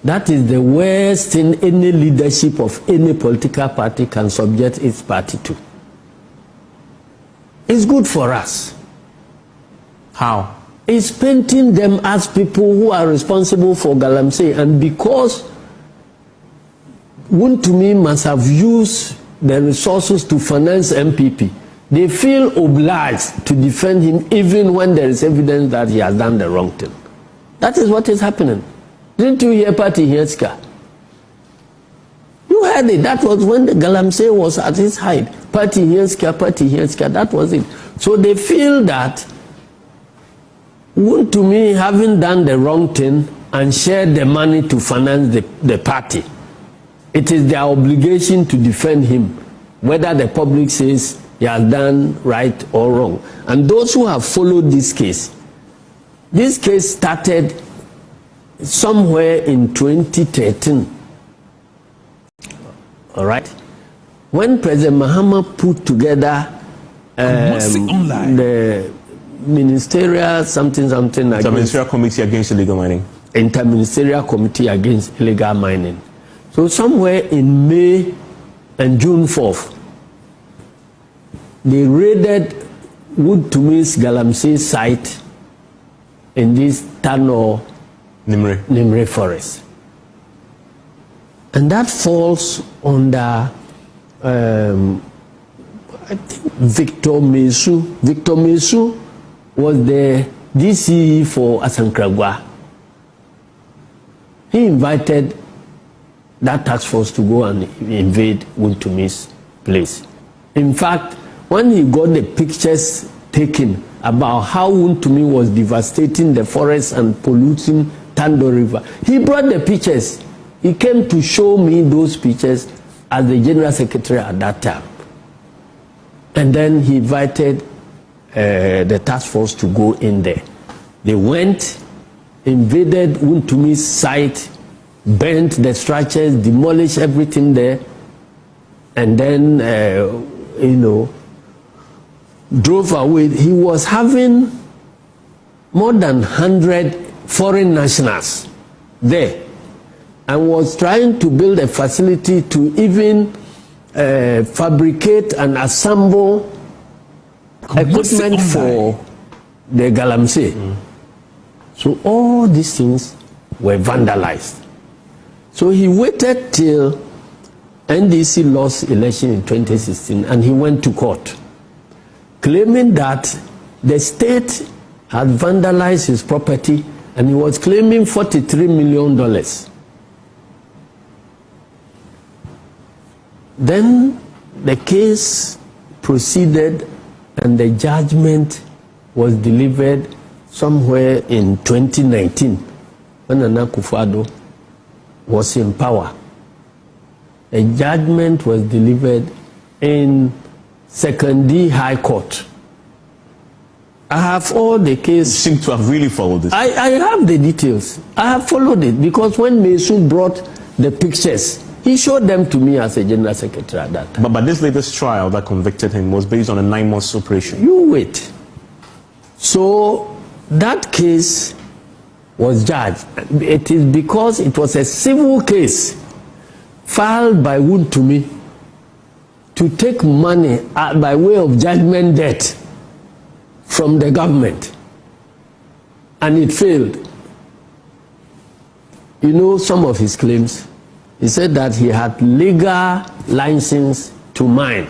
That is the worst thing any leadership of any political party can subject its party to. It's good for us. How? It's painting them as people who are responsible for Galamsey, and because Wontumi must have used the resources to finance NPP, they feel obliged to defend him even when there is evidence that he has done the wrong thing. That is what is happening. Didn't you hear Party Hienska? You heard it. That was when the Galamsey was at his height. Party Hienska, that was it. So they feel that Wontumi having done the wrong thing and shared the money to finance the party, it is their obligation to defend him, whether the public says he has done right or wrong. And those who have followed this case started somewhere in 2013. All right? When President Mahama put together the ministerial Interministerial Committee Against Illegal Mining. Interministerial Committee Against Illegal Mining. So somewhere in May and June 4th, they raided Wotumi's Galamsey site in this Tano Nimre forest. And that falls under I think Victor Mesu. Victor Mesu was the DCE for Asankragwa. He invited that task force to go and invade Wotumi's place. In fact, when he got the pictures taken about how Wontumi was devastating the forest and polluting Tando River, he brought the pictures. He came to show me those pictures as the General Secretary at that time. And then he invited the task force to go in there. They went, invaded Wontumi's site, burnt the structures, demolished everything there, and then, drove away. He was having more than 100 foreign nationals there and was trying to build a facility to even fabricate and assemble equipment for the Galamsey. So all these things were vandalized. So he waited till NDC lost election in 2016 and he went to court, claiming that the state had vandalized his property and he was claiming $43 million. Then the case proceeded and the judgment was delivered somewhere in 2019 when Nana Akufo-Addo was in power. A judgment was delivered in Secondary High Court. I have all the case. You seem to have really followed this. I have the details. I have followed it because when Mesu brought the pictures, he showed them to me as a General Secretary at that time. But this latest trial that convicted him was based on a 9-month operation. You wait. So that case was judged. It is because it was a civil case filed by Wontumi to take money by way of judgment debt from the government, and it failed. You know some of his claims. He said that he had legal license to mine.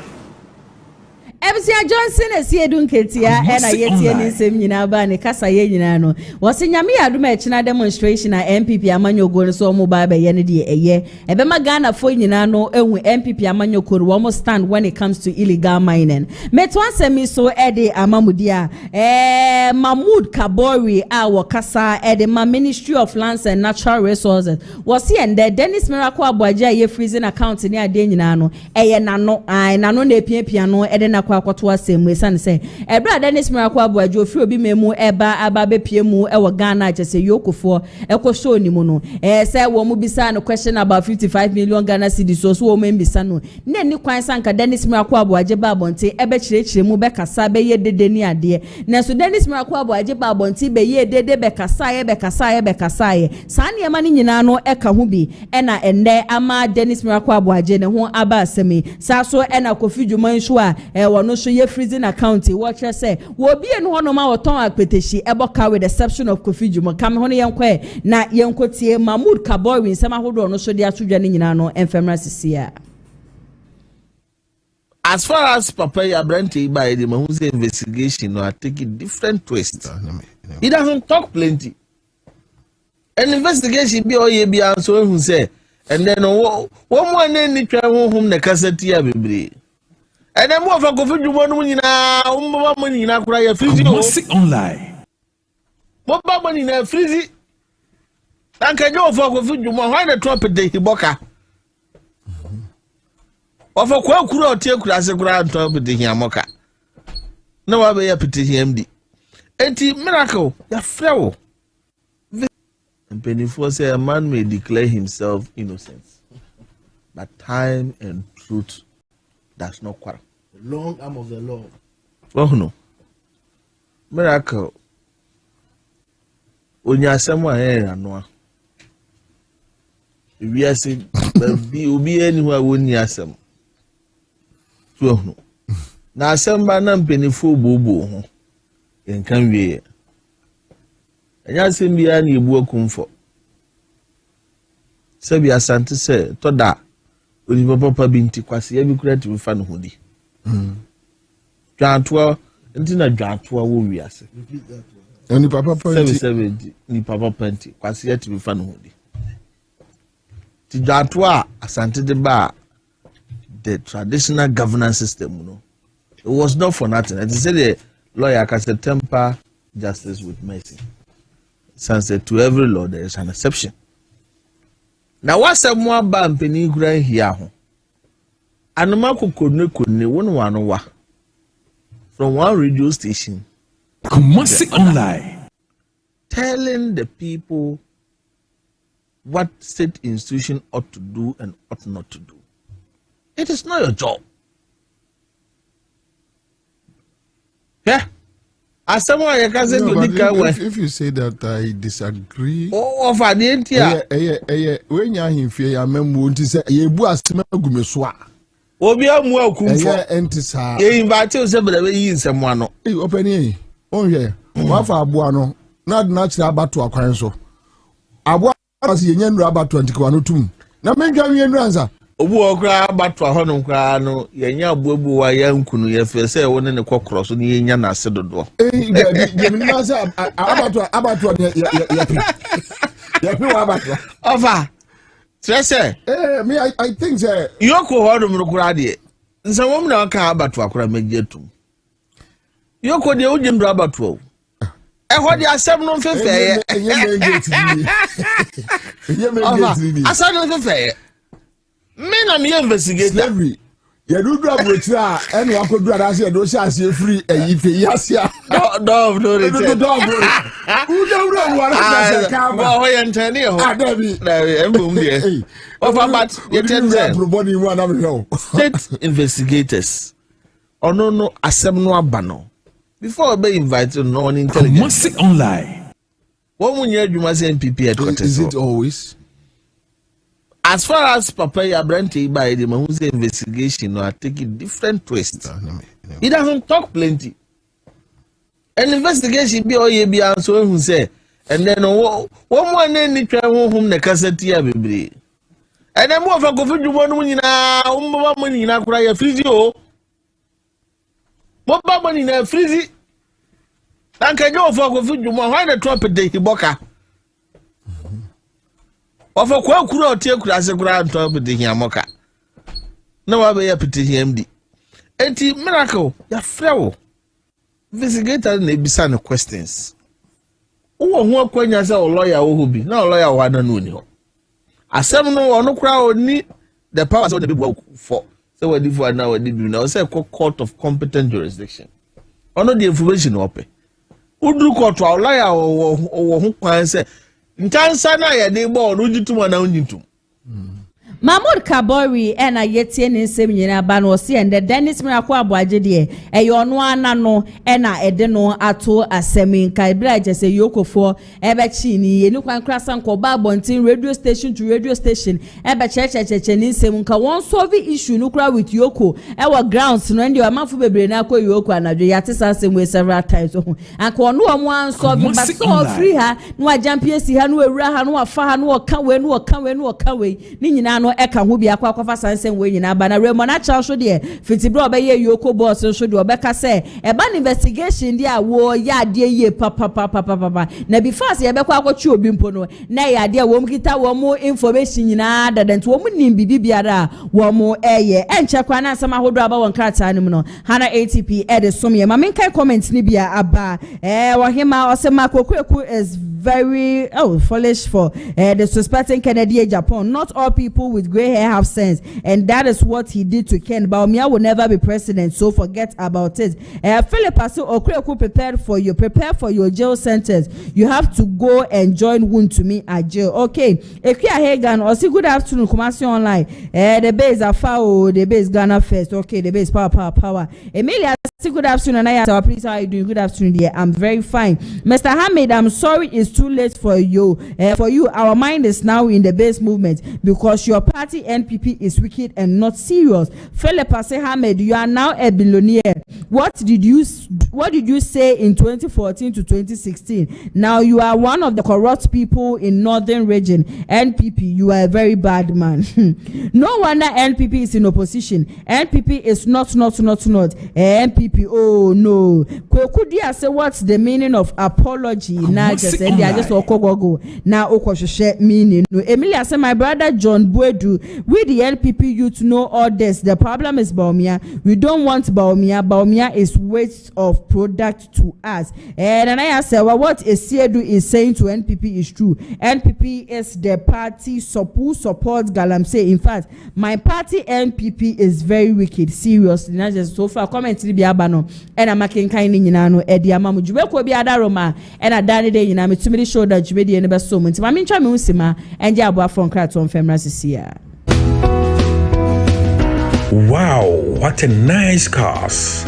Ebsia Johnson esi edunketia ena yetie ni nsem nyina ba ne kasa ye nyina no wose nyame aduma echina demonstration na NPP amanyogo so mo ba be ye ne de eye ebema Ghana fo nyina no ehu NPP amanyoko wo mo stand when it comes to illegal mining. Metwansemi so ede amamudia Mahmoud Kabori a wakasa ede ma Ministry of Lands and Natural Resources wose ende Dennis Miracle Abwaja ye freezing account ni ade nyina no eye nano na epiapia no ede na kwa akoto asem we san say ebra Dennis Miracle Abuaje ofiri obi memu eba aba bepie mu e wo Ghana chese yokofo ekosho ni mu no say wo mu bisa no question about 55 million Ghana cedis so wo mu bisa no na ni kwan sanka Dennis Miracle Abuaje ba bonte ebe chire mu be kasa be ye dede ni ade na so Dennis Miracle Abuaje ba bonte be ye dede be kasa ye saa ne ma ni nyina no eka ho bi e na enne ama Dennis Miracle Abuaje ne ho aba asemi saa so e na Kofi Dwuma nso a wono so ye freezing account watch say wo bi enu hono ma woton akpeteshi eboka with the exception of Kofi Dwuma kam ho ne yenkɔ na yenkotie Mahmoud Kabori nsɛm ahodo no so de asodwa ne nyina no enfemra sisia. As far as Papa Yabrante by the Mahmoud investigation, no, I take a different twist. He doesn't talk plenty. An investigation be all ye be answer who say, and then one more name the travel home the cassette here be. And then more for Kofi Dwuma money in a cry a freezy online. What money in a freezy? And can go for Kofi Dwuma why the trumpet de Hiboka? Of a quack or take class a grand top with the Yamoka. No, I be up to MD. Eti miracle, ya frail. And Pennyfo say a man may declare himself innocent, but time and truth does not quarrel. The long arm of the law. Oh no. Miracle. Onya someone here no. We are saying be anywhere when you asem. So no. Na asem na Pennyfo bobo ho. En kan wie. Anya asem bia na ebu akumfo. Sebi asante se toda oni papa binti kwase ya bi kura ti fa no hodi. Dwantoa ntina dwantoa wo wiase. Oni papa panti. Sebi ni papa panti kwase ya ti fa no hodi. Ti dwantoa asante de ba the traditional governance system no. It was not for nothing. And he said the lawyer can say temper justice with mercy. Sunset to every law there is an exception. Now what's a more bump in Ukraine here? And the Marco couldn't one from one radio station. Kumasi online. Telling the people what state institution ought to do and ought not to do. It is not your job. Yeah. As someone you can say if you say that I disagree. Oh, of an entire when you are in fear, you remember to say you was gumeswa. Obia mu akumfo. Entisa. You invite you somebody yin someone no. Eh open here. On here. Wa fa aboa no. Na natural abatu akwan so. Aboa as ye nyanru abatu antikwa no tum. Na menka wi nranza. Obu okra abatu ahono nkra no yenya abuabu wa yankunu ye fe se woni ne kokro so ne yenya na ase dodo. Je mi na say abatu ya pi wa abatu. Ofa. Trese. Me I think say yoko hodo mu kura de. Nsa wom na aka abatu akra magyetum. Yoko de ujimdu abatu o. Ho de asem no fefe ye. Asem no fefe ye. Me na me investigate slavery. You do abrochira and you akodu adase do shase free eyife yasia. Dog no return. Dog. Who don't want to say come. Ho ye ntani ho. Dabi. Embum de. Over but you tell state investigators. Ono no asem no abano. Before be invited no on intelligence. Kumasi online. What mun ye adwuma say NPP headquarters. Is it always? As far as Papa Yabrante by the Mahmoud investigation, no, I take a different twist. He doesn't talk plenty. An investigation be all ye be answer who say, and then one more name the travel home the cassette here be. And then more for Kofi Dwuma money in a cry a freezy. What money in a freezy? And can go for Kofi Dwuma why the trumpet de Hiboka? Of a quack or take class a grand top with the Yamoka. No, I be up to MD. Eti miracle, ya frail. Investigator may be some questions. Who when you say lawyer who be no lawyer one no. As some no crowd need the powers of the people for. say what if now what did do now say court of competent jurisdiction ono the information ope udru court wa lawyer o ho kwan say ntansa na ye dey board unjitum na unjitum Mahmoud Kabori ena yetie ne nsem nyina ba no se ende Dennis Miracle Aboaje de e ono ana no ena ede no ato asemi nka ibra je se yokofo ebe chi ni ye ni kwan krasa nko ba bontin radio station to radio station ebe cheche ni nsem nka won solve issue no kra with yoko e wa grounds no ndi amafo bebre na akọ yoko anadwo yate sansem we several times anka ono omo an solve but so free ha no ajampie si ha no ewura ha no afa ha no oka we ni nyina no eka ho bia akwa sansen we nyina ba na remona cha so de fitibro obe ye yoko boss so de obeka se e ba investigation dia wo ya de ye papa na before se ye bekwa akwachi obi mpo no na ya de wo mkita wo mo information nyina dadant wo nim bibi biara wo mo eye enche kwa na nsama hodo aba won krata anim no hana ATP ede som ye ma menkai comment ni bia aba wo hema osema kokweku is very foolish for the suspecting Kennedy Agyapong. Not all people with gray hair have sense, and that is what he did to Ken. Baumia will never be president, so forget about it. Philip Asu Okreku prepare for your jail sentence. You have to go and join Wound to me at jail. Okay, Ekia Hagan, Osi, good afternoon, Kumasi Online. The base Afao, the base Ghana first. Okay, the base power. Emilia, good afternoon, Anaya. Please, how are you doing? Good afternoon, dear. I'm very fine. Mr. Hamid, I'm sorry it's too late for you. Our mind is now in the base movement because your party NPP is wicked and not serious. Philip Ase Hamid, you are now a billionaire. What did you say in 2014 to 2016? Now you are one of the corrupt people in Northern Region. NPP, you are a very bad man. No wonder NPP is in opposition. NPP is not. NPP, oh no. Could you say what's the meaning of apology? Now just said I just go. Now okoshe meaning. No, Emilia said my brother John Buedu, we the NPP youth know all this. The problem is Baumia. We don't want Baumia. Baumia is waste of product to us. And I said, well, what Esiedu is saying to NPP is true. NPP is the party who supports Galamsey. In fact, my party NPP is very wicked. Seriously, not just so far. Comment to the Biabano and I'm making kind in Yano, Eddie Amamu, Jubeko Biadaroma, and a Danny Day in a to show that Jubedi and the best moment. I mean, Chamusima and Jabba from Kraton Femras here. Wow, what a nice cars.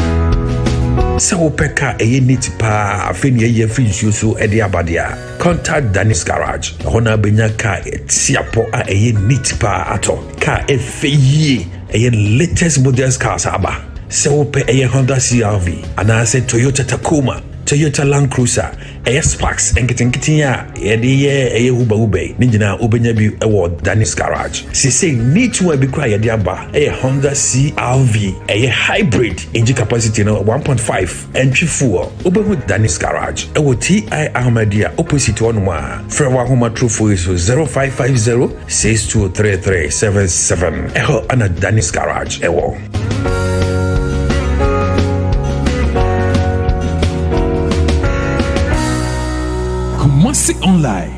So peka eye niti pa afeni eye free so edi abadia. Contact Dennis Garage. Hona benya ka etiapo a eye niti pa ato. Ka efeye eye latest models cars aba. So pe eye Honda CR-V. Anase Toyota Tacoma, Toyota Land Cruiser, Air Sparks, and getting ya, Eddie, Ube, Ninja, Ubenya be award Dennis Garage. She say need to be quiet, Diaba, a Honda CR-V, a hybrid engine capacity no 1.5 entry fuel, Ubewood Dennis Garage, a TI Armadia opposite one more. Frewa Homa True for 0550 623377. Eho Anna Dennis Garage, ewo. Kumasi Online.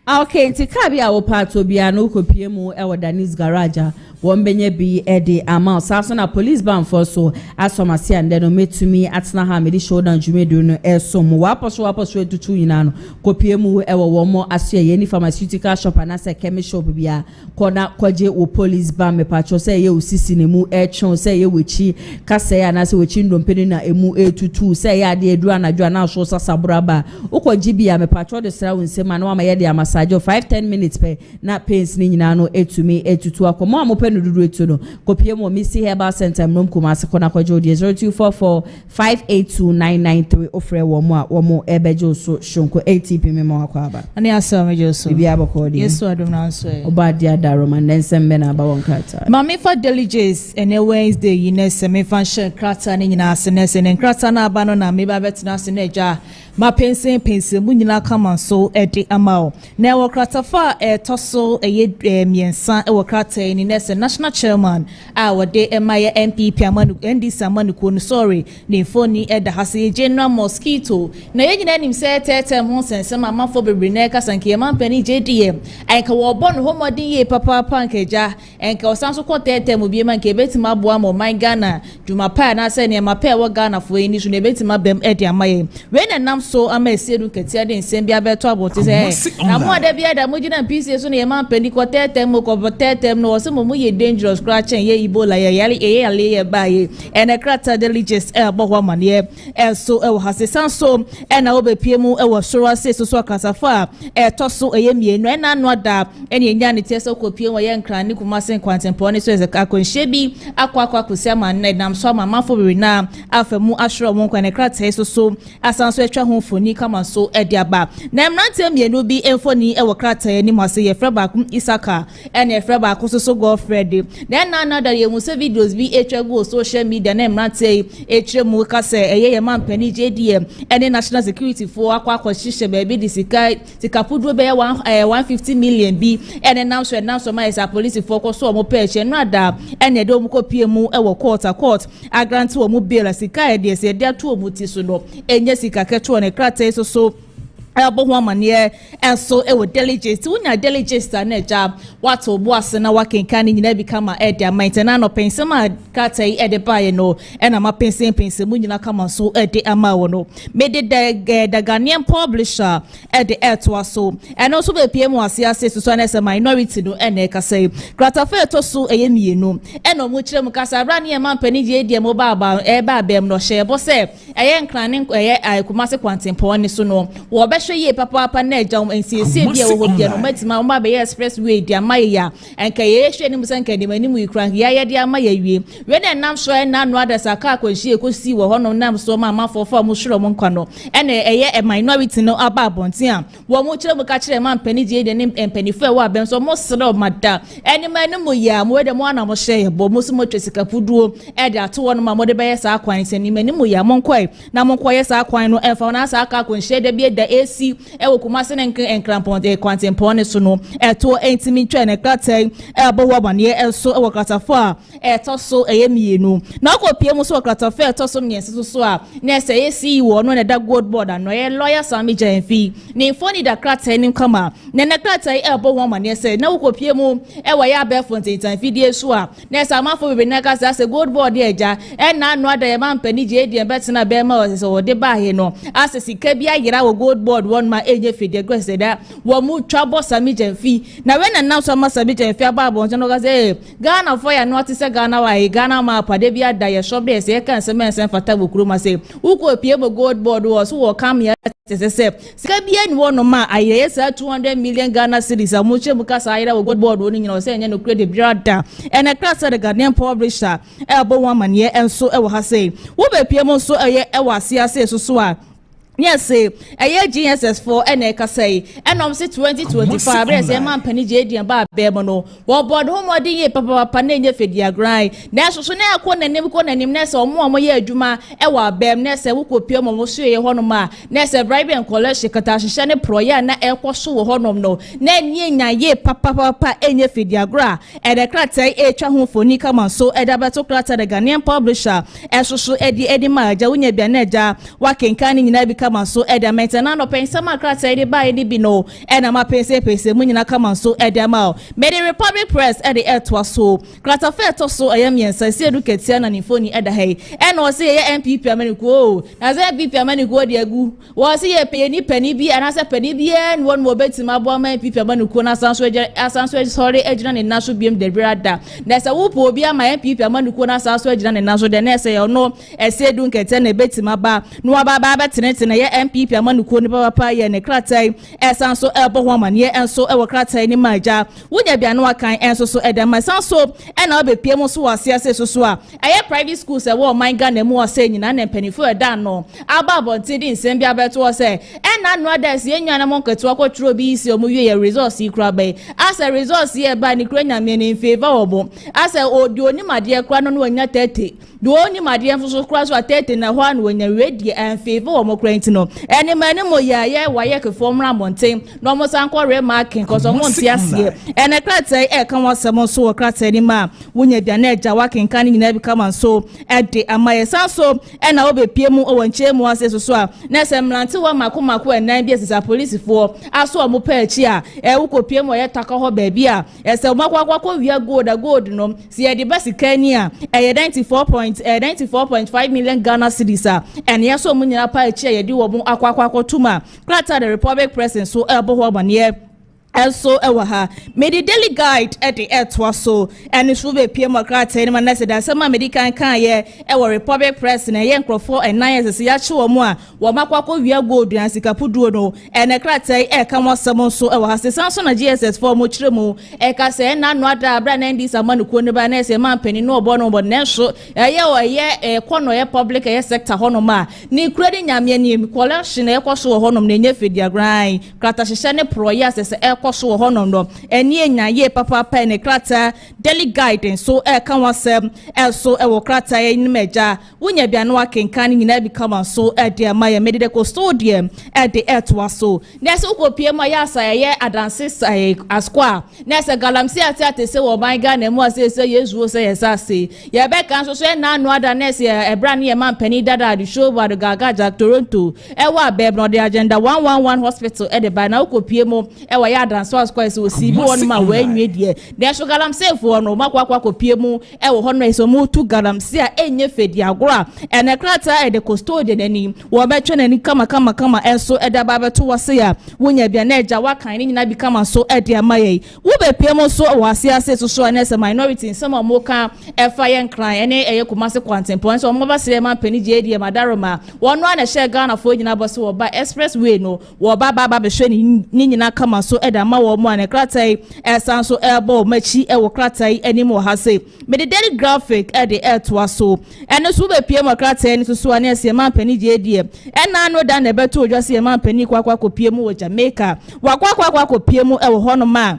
Okay, nti kabi a wo pato bia no kopie mu e wo Dennis Garage won benye bi e de amount saso na police ban for so asomase and no metumi atena ha me di shoulder dwumedu no esom waposo tutu yina no kopie mu e wo mo aso ye ni pharmaceutical shop na se chemical shop bia kona kwaje wo police ban me pacho se ye usisi ne mu e twon se ye wechi kase ya na se wechi ndompeni na emu etutu se ye ade edu anadwo na so sasabraba ukwaji bia me pacho de sra wonsema na ma ye de amasajo 5-10 minutes pe na pains ni nyina no etumi etutu akomo amope no dudu etu no kopie mo misi herbal center mrom kumase kona kwajo de 0244582993 ofre wo mo ebejo so shonko ATP memo akwaba ani asame jo so bia abakodi yesu adom na so obadia daroma nensembe na ba won krata mami for delegates ene Wednesday yine seme fan share krata ni nyina asene ne krata na aba no na me ba betina asene ja ma pensen mu nyina kama so edi amao na na wo kratafa toso miensa wo krata ni nese national chairman a wode emaye NPP amanu NDC amanu ko no sorry ne phone da hase general mosquito na yegyina nim se tete ho sensem amafo bebre na ka sanke mampani JDM enka wo bon ho modin ye papa pankeja enka osanso ko tete mu bi man ke betima boa mo man Ghana duma pa na se ne mapa wo Ghana fo eni so ne betima bem e de amaye we na nam so ama esiedu ketia de nsem bia beto abote se amu da bia da mugina PC so ne mampani ko tete mu ko tete no so mu ye dangerous scratching ye Ebola ye yale ye ba ye ene krata delegates bo ho mane so e hase sanso na obepie mu e wo soro ase so akasafa toso ye mienu na no da ene nya ne tie so kopie wo ye nkran ni kuma sen kwantempo ne so akonhye bi akwa kosia man na nam so mamafo bi na afemu ashro mo kwa ne krata so asanso atwa ho foni kama so e dia ba na mrante mienu bi emfoni e wo krata ni mase ye freba kum Isaka ene freba ko so Godfred na da ye mu se videos bi etwa go social media na mrante etre mu ka se ye man pani JDM ene national security for akwa hyehyɛ baby di sika pudo be 150 million bi ene now so my police for ko so mo pɛche no ada ene de mo kopie mu e wo court a grant wo mo bail sika e de se de ato mo ti so no enye sika keto ne krata so Agyapong manie enso e wo delegates unya delegates na job wato boase na wakenkan nyina bi kama e de amaitena no pensema kata e de bae no e na ma pensem nyina kama so e de ama wo no me de the Ghanaian publisher e de to so and also be PM ase so na se minority no e na ka say kratafa to so e yemienu e no mo kire mu kasa bra ne ma mpani je de mo ba bem no hye bo se e ye nkran ne e kumase kwantempo ne so no wo be ye papa na jam nsiesie bia wo bia no matima ma be expressway dia maye ya enka ye hwe ni musanka de mani mu ikran ya ye dia maye wie we na nam so na no adasa ka akwanhie ekosi wo hono nam so ma mafofo mo hwero mo nkwa no ene eye minority no aba abonten a wo mo kire mu ka kire ma mpani die de ne mpanifo e wo abem so mo sro mada ene mani mu ya mo de mo ana mo hye bo mo so mo twesika puduo e de ato wo no ma mo de be ye sa akwan se ni mani mu ya mo nkwa na mo nkwa ye sa akwan no e fa na sa aka akwanhie de bi da AC ewo kumase ne enkrampon de kwantempo ne so no eto entimi twa ne kratay ebowo bane eso ewo kratafo a eto so eyemienu na okopie mu so kratafo eto so miense so a na se yesi wo no ne da gold board no ye lawyer Sami Janfi ne foni da kratay ne kama ne kratay ebowo bane se na okopie mu ewo ya be fonte Janfi die so a na se amafo be na ka se gold board eja na no ada ye mampani je die betina be ma so de ba he no asesi ka bia yira wo gold board one ma enye fide gwese da wo mu twabo Sami Janfi na we na now so ma Sami Janfi ababo nso no ga say Ghana for ya no se Ghana wa Ghana ma pade bia da ye shop de se kan se men fata bokuru ma say uko pie bo gold board wo so wo kam ya se sika bia ni wo no ma aye sa 200 million Ghana cedis amuche buka sa ira wo gold board wo ni nyina se enye no credit bia da ene class the Ghanaian publisher ebo one man ye enso e wo ha say wo be pie mo so eye e wo ase so a yes a year GSS4 and ka say and om 2025 breast e man pani JD ba bebo no wo board ho modin ye papa na enye fedia grind na so na akọ nanim na se omo ye adwuma e wa bem na se wo kopie mo so ye ho no ma na se bribe and collect kata hye ne proya na ekoso wo ho no no na nie nya ye papa enye fedia gra e de krata e twa ho foni kama so e da beto krata the Ghanaian publisher e so edi ma ja wonya bia na ja wa kenkan nyina bi kama so eda mentana no pensa makrata ede ba ede bi no ena ma pense mu nyina kama so eda ma me the Republic Press ede etwa so krata fe to so ayamiensa se edu ketia na ni phone eda hey ena o se ye NPP amaniku na se NPP amaniku de agu wo se ye pani bi ana se pani bi en won mo betima bo ma NPP amaniku na asanso sorry ejina ne naso biem de brada na se wo po obi ama NPP amaniku na asanso ejina ne naso de na se ye no ese edu ketia na betima ba no aba betenetene ye NPP amanuko ni papa ye ne kratai esanso ebo ho amane enso ewo kratai ni maja wunya bia no akan enso so edama sanso ena obepie mu so wase ase so a aye private schools e wo man Ghana mu wase nyina na mpanifo eda no aba abonti nsem bia beto se ena no adas ye nyana mo nketo akotro bi isi omu ye resource ikra ba as a resource ye ba ni kra nya me in favor obo as a odi oni made kra no no nya 30 the only my dear for cross what in a one when you're ready and favor or more no any man more yeah why you can form Ramonte no more uncle remarking cause I want yes and I can't say come on some so a crat any man when you're the working canning never come and so at the Amaya so and I'll be PMO or when Chemo says so Nesam wa makumako and 9 years is a police for aso mo pa chia uko PMO ya taka ho baby a ese makwakwa we are good no see the best Kenya 94.5 million Ghana cedis and yaso mo nyina pa chia ye di wo mo akwakwa tuma klata the Republic President so ebo ho bane also ewaha made the daily guide at the air so and it will be PM Okatakyie and man said that some American can ye Republic President yen crofo and 9 years ya chi wo mu a wo makwakọ wia gold and sikapuduo no and Okatakyie e ka mo samo so ewaha se sanso na GSS for mo chire mu e ka se na no ada abra na ndi samanu ko ne ba na se man pani no obo no bo ne so ye kono ye public ye sector hono ma ni kredi nyame ni collection e koso hono na nya fedia grind krata hye ne pro ya se koso hono no eni enya ye papa pa ne krata daily guidance so kan wasem so wo krata ye ni meja wonya bia no akenkan nyina bi kama so de amaye medide custodian de to so na se ukopie ma ya sa ye adanse askwa na se galamsi ati se wo ban ga na mu ase yezu se yesase ye be kan so na no ada na se ebra ne ye man pani dada di show ba gaga Jack Toronto wa be no the agenda 111 hospital de ba na ukopie mo wa ya adanse askwa se osi bi won ma wa nwe die na so galamsi fo no makwa kopie mu wo ho no so mu tu galamsi a enye fedi agora ene krata de custodian ani wo betwe nani kama enso da ba beto wase ya wonya bia na eja wakan ni nyina bi kama so de amaye wo be piem so wase ase so na se minority in some amoka fire clan ene eye kumase kwantempo so mo ba se man pani je die madaroma wono na she Ghana fo nyina bo so wo ba expressway no wo ba be hwe ni nyina kama so da ma wo mo ane krata esan so ebo machi wo krata ani mo ha se me the daily graphic the to so ene so be piem krata ni so ane se man pani je die ena no da na beto odwase man pani kwakwa kopie mu wo Jamaica wakwa kopie mu wo hono ma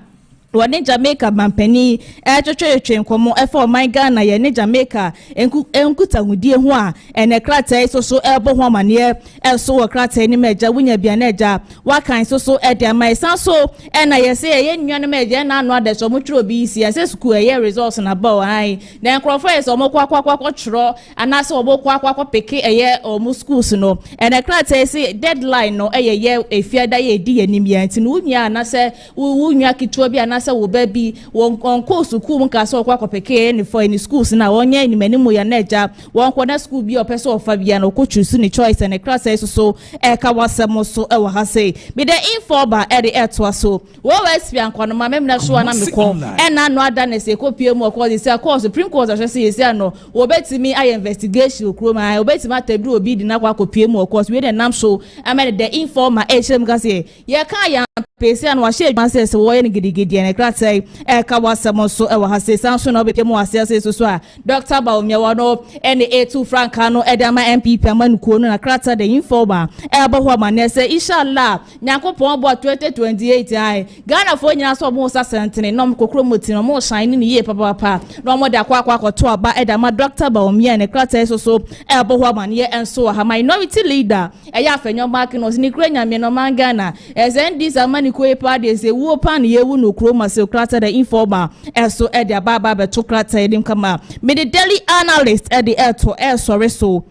wone Jamaica mampani twetwe nkomo efa my Ghana ye ne Jamaica enkuta hudie ho a ene krata so ebo ho amane so wo krata ni meja wunya bia na eja wakan so de amai san so ena ye se ye nnuane meja na anu ade so mo twro bi isi ase school ye results na ba hai na nkrofo ye so mo kwakwa twro anase obo kwakwa peke ye o mo schools no ene krata se deadline no ye efiada ye di yanim ya nti no unya anase unya kitwa bi anase wo baby won ko school nka so kwa kopeke ni for any schools na wonye ni manimu ya neja won ko na school bi opeso ofa bia na ko choose ni choice and class so ka wasem so e wa ha say be the informer e the to so wo wes bia nko no ma memna so na me ko e na no ada na se ko pie mu ko say course supreme court a say say no wo betimi ay investigation kro ma wo betimi atadru obi di na kwa ko pie mu course we the nam so I mean the informer e chem ga say ye ka ya pese an wa she man say se wo ye gidigidi en krata ka wasem so e wa ha say sanso na obeke mu ase so a Dr. Baumia wano ene A2 Franka no edama NPP amanuko no na krata the informer e ba ho ma na say inshallah nyakopon bo 2028 ai Ghana fo nyina so mo sa sentene no kokro moti no mo shine ni ye papa no mo da kwa to aba edama Dr. Baumia ne krata so e ba ho ma ne enso ha minority leader e ya afenyo mark no ni kura nyame no man Ghana SND amaniko e pa de se wo pan ye wu no kro ma se krata the informer so e de baba be to krata edim kama me the daily analyst at the air to sorry so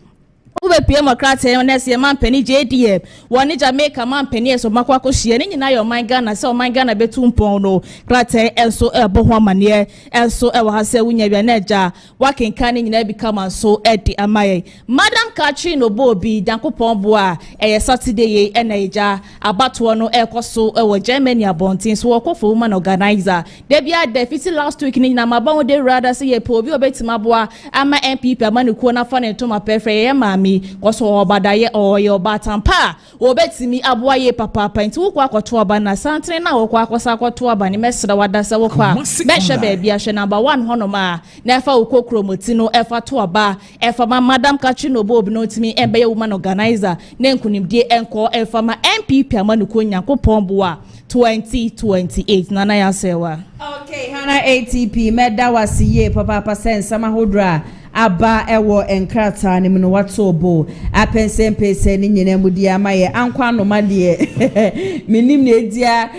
ube PM Okatakyie na se man pani JDM woni Jamaica man pani so makwa ko hie ni nyina yo man Ghana se o man Ghana betu mpon no Okatakyie enso ebo ho amane enso e wa ha se wunya bia na eja wakenkan ni nyina bi kama so edi amaye Madam Katri no bobi dankopon bo a Saturday ye na eja abato no ekoso e wo Germany abontin so wakofo woman organizer de bia deficit last week ni nyina mabon de rather se ye po obi obetima bo ama NPP amanuko na fa ne to ma perfect ye mami koso obadaye oyo batampa obetimi aboaye papa nti wokwa akoto oba na santre na wokwa akosa akoto oba ni mesra wadasa wokwa behye baabi ahye number 1 honoma na efa wokokromoti no efa to oba efa ma Madam Katri no bobi no timi embeye woman organizer na nkunimdie enko efa ma NPP amanuko nyankopon boa 2028 nana ya sewa. Okay, Hana ATP meda wasiye papa sensa mahodra aba ewo enkrata ne mu no wato bo apensempese ne nyina mu di amaye ankwa no made minim na edia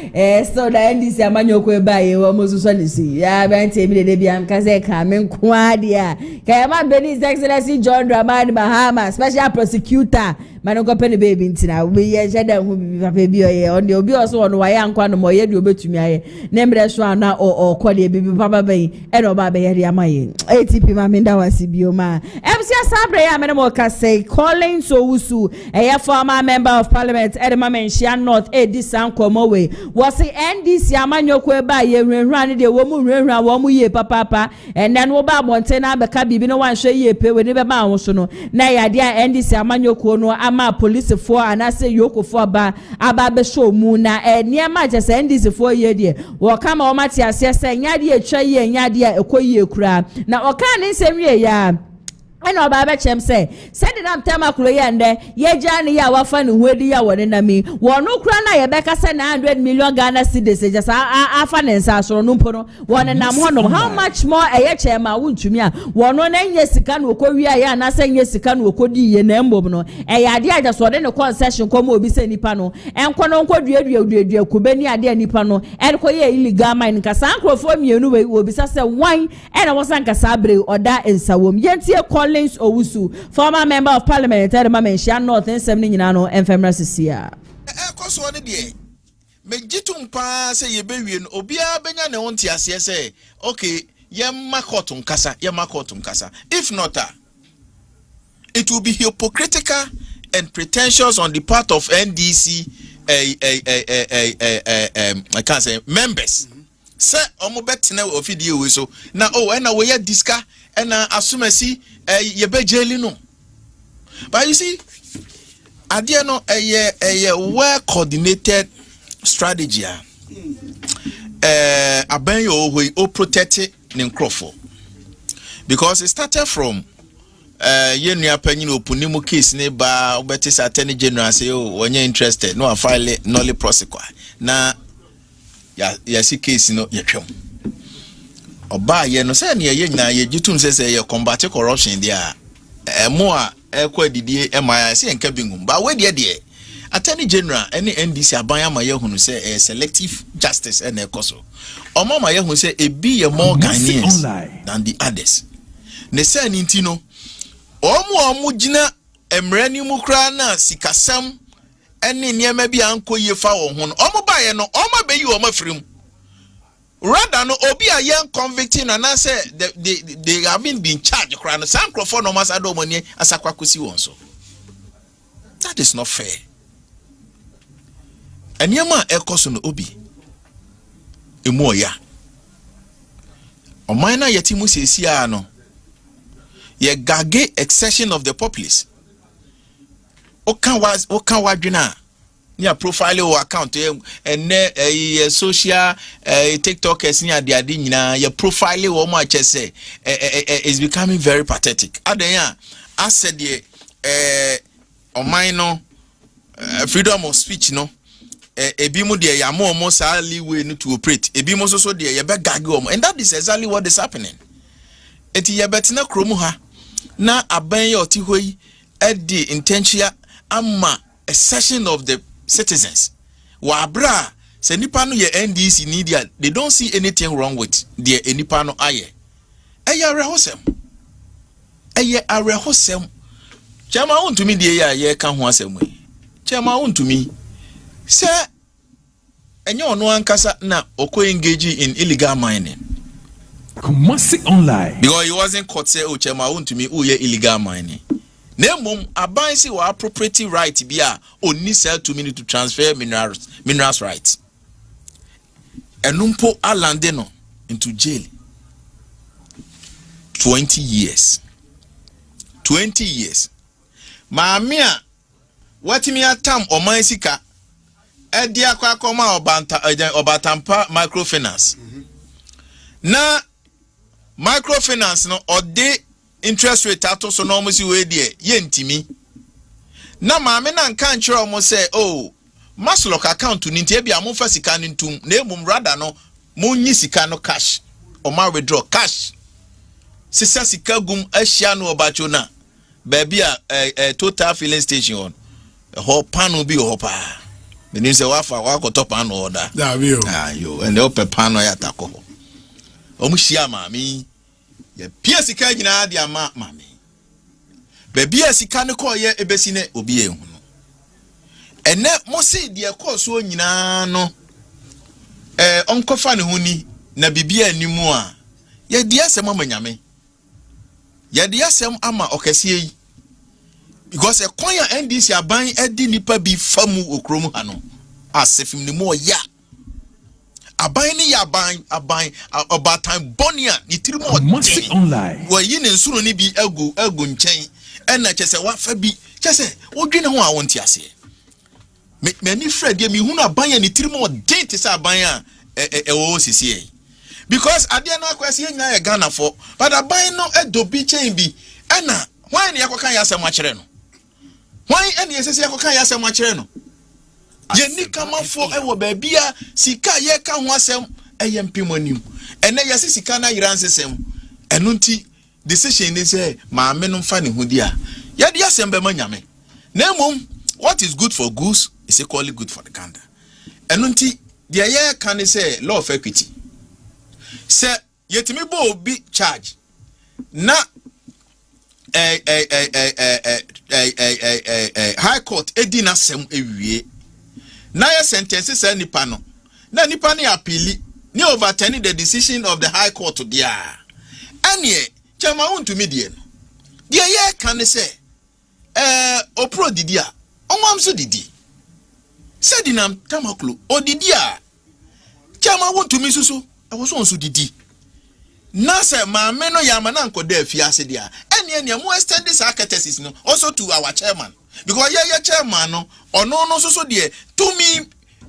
so da ndisi amanyoko ebaye wo mosuso ne si ya bente mi de bia mkaze ka me nko ade a ka ma beni His Excellency John Dramani Mahama special prosecutor manoko pene baby ntina we ye jeda hu papa bi oye on de obi oso on waye ankwa no moye de obetumi aye na mre so ana o kode bibi papa ben e no ba be ye amaye ATP ma minda wasi bioma MC Sabre ya mene mo ka say calling so wusu a former member of parliament Edema Menshia North this ankomo we was the NDC amanyoko e ba ye renhran ne de wo mu renhran wo mu ye papa and then wo ba montena be ka bibi no wan hwe ye pe we ne be ma wo so no na ya de NDC amanyoko no ama police for anase yoko for ba aba be show mu na niema je se NDC for ye de wo kama o mate ase se nya de atwa ye nya de ekoyi ekura na o kan ne nsem ye ya eno baba chem say said am tema kuro ye nde ye gya ne ya wafa ne huedi ya wone na mi wono kura na ye beka say 100 million Ghana cedis just afa ne nsa soro no mpo no wone nam ho no how much more eye chema wuntumi a wono na nye sika no okowi ya na say nye sika no okodi ye na mbom no ade aja so de ne concession komo obi se nipa no enko no nko duadua kubeni ade nipa no enko ye illegal mine ka sankrofo mienu we obi say wan ena wosan sa bre oda ensawom yentie Collins Owusu, former member of parliament, Edema Menshia North, and 7 Ninano, and Femra Sisia. One day, Mejitum pa say ye baby and Obia Benya Neontia say, okay, Yamakotum Kasa. If not, it will be hypocritical and pretentious on the part of NDC, I can't say members. Say, Omobetina of video so now, and we had disca and assume ye be jail no. But you see, idea no a well coordinated strategy. Abenyo we o protect Ninkrofo. Because it started from ye nua panyin opunimu case ne ba obeti attorney general say oh when you interested no file nolly prosecute na ya si case no ye twem oba ye no say na ye nyina ye gitum say ye combat corruption dia mo a ekwa didie emaya say enka bingum ba we de attorney general any NDC aban ama ye hunu say selective justice and ekoso omo ma ye hunu say e be ye more Ghanaians than the others ne say nti no omo gina emrani mu kra na sikasam ene niema bi anko ye fa wo ho no omo ba ye no omo be yi omo firim rather no obi a yen convicting and I say they haven't been charged kra no sankrofo no masa do money asakwa kosi won so that is not fair eniema ekoso no obi emu oya oman na yetimu sesi a no ye gage excession of the populace okan wadwena near profile or account and social TikTokers near the adina your profile or much say is becoming very pathetic. Adaya I said on minor freedom of speech no a bimu de ya more leeway to operate a bimu so de ya begagom and that is exactly what is happening. Eti ya betina kromuha na aben yo tihoi edi intentia ama a session of the citizens. Wabra se nipa no ye NDC media they don't see anything wrong with the nipa no aye. Eye arehosem. Chama untumi de ye ka ho asem yi. Chama untumi se enye ono ankasa na oko engage in illegal mining. Kumasi online. Because he wasn't caught say oh chama untumi uye illegal mining. Nemum abansi wa property right bia oni sell to me to transfer minerals rights. Enumpo alande no into jail 20 years. 20 years. Maamia watimi atam omansika edi akwa koma obatampa microfinance. Na microfinance no ode interest rate ato so no musi we de yentimi na maame na nka nkyere omo say oh maslok account ni ntia bia mo fa sika ntum na emum rather no mo nyi sika no cash o ma withdraw cash sisa sika gum ahia no obacho na baby a total filling station on ho pano bi ho pa menim se wafa wakoto pano order da bi o yo and the open pano ya tako omuhia maami ya pia sika nyina dia maami baby a sika ne ko ye ebesi ne obi ehunu ene mo se dia ko so nyina no onkofa ne huni na bibia animu a ya dia asem amanyame ya dia asem ama okese yi because ekwan ya NDC aban edi nipa bi famu okrom ha no asefim ne mo ya aban ni ya aban obatan bonia ni tirimo online wa yi ne nsuro ni bi agu nchen ena chese wa fa bi chese odwene ho a wonti ase me ni Fred mi hunu aban ya ni tirimo date sa aban a ewo sisi because ade na akwase nyina ya Ghana for but aban no edobi chen bi ena why ne yakokan ya asem akere no why ene yesese yakokan ya asem akere no ye ni kama for ewo baabia sika ye ka ho asem empimonim ene yesi sika na yira nsesem eno nti decision ni say maame no mfa ne hodia ye de asem be manyame na mum what is good for goose is equally good for the gander eno nti de ye kan say law of equity say yetimi bo obi charge na high court edina sem ewie na ye sentence say nipa no na nipa ne appeal ni overturn the decision of the high court dia anie chama wonto me die no de ye kan say opro didi a onwam so didi say dinam tamaklo odidi a chama wonto me susu I was on so didi. Nasa maame no yama na nkoda afiase dia. Ene mo extend this architects no also to our chairman. Because ya chairman no ono no so de to me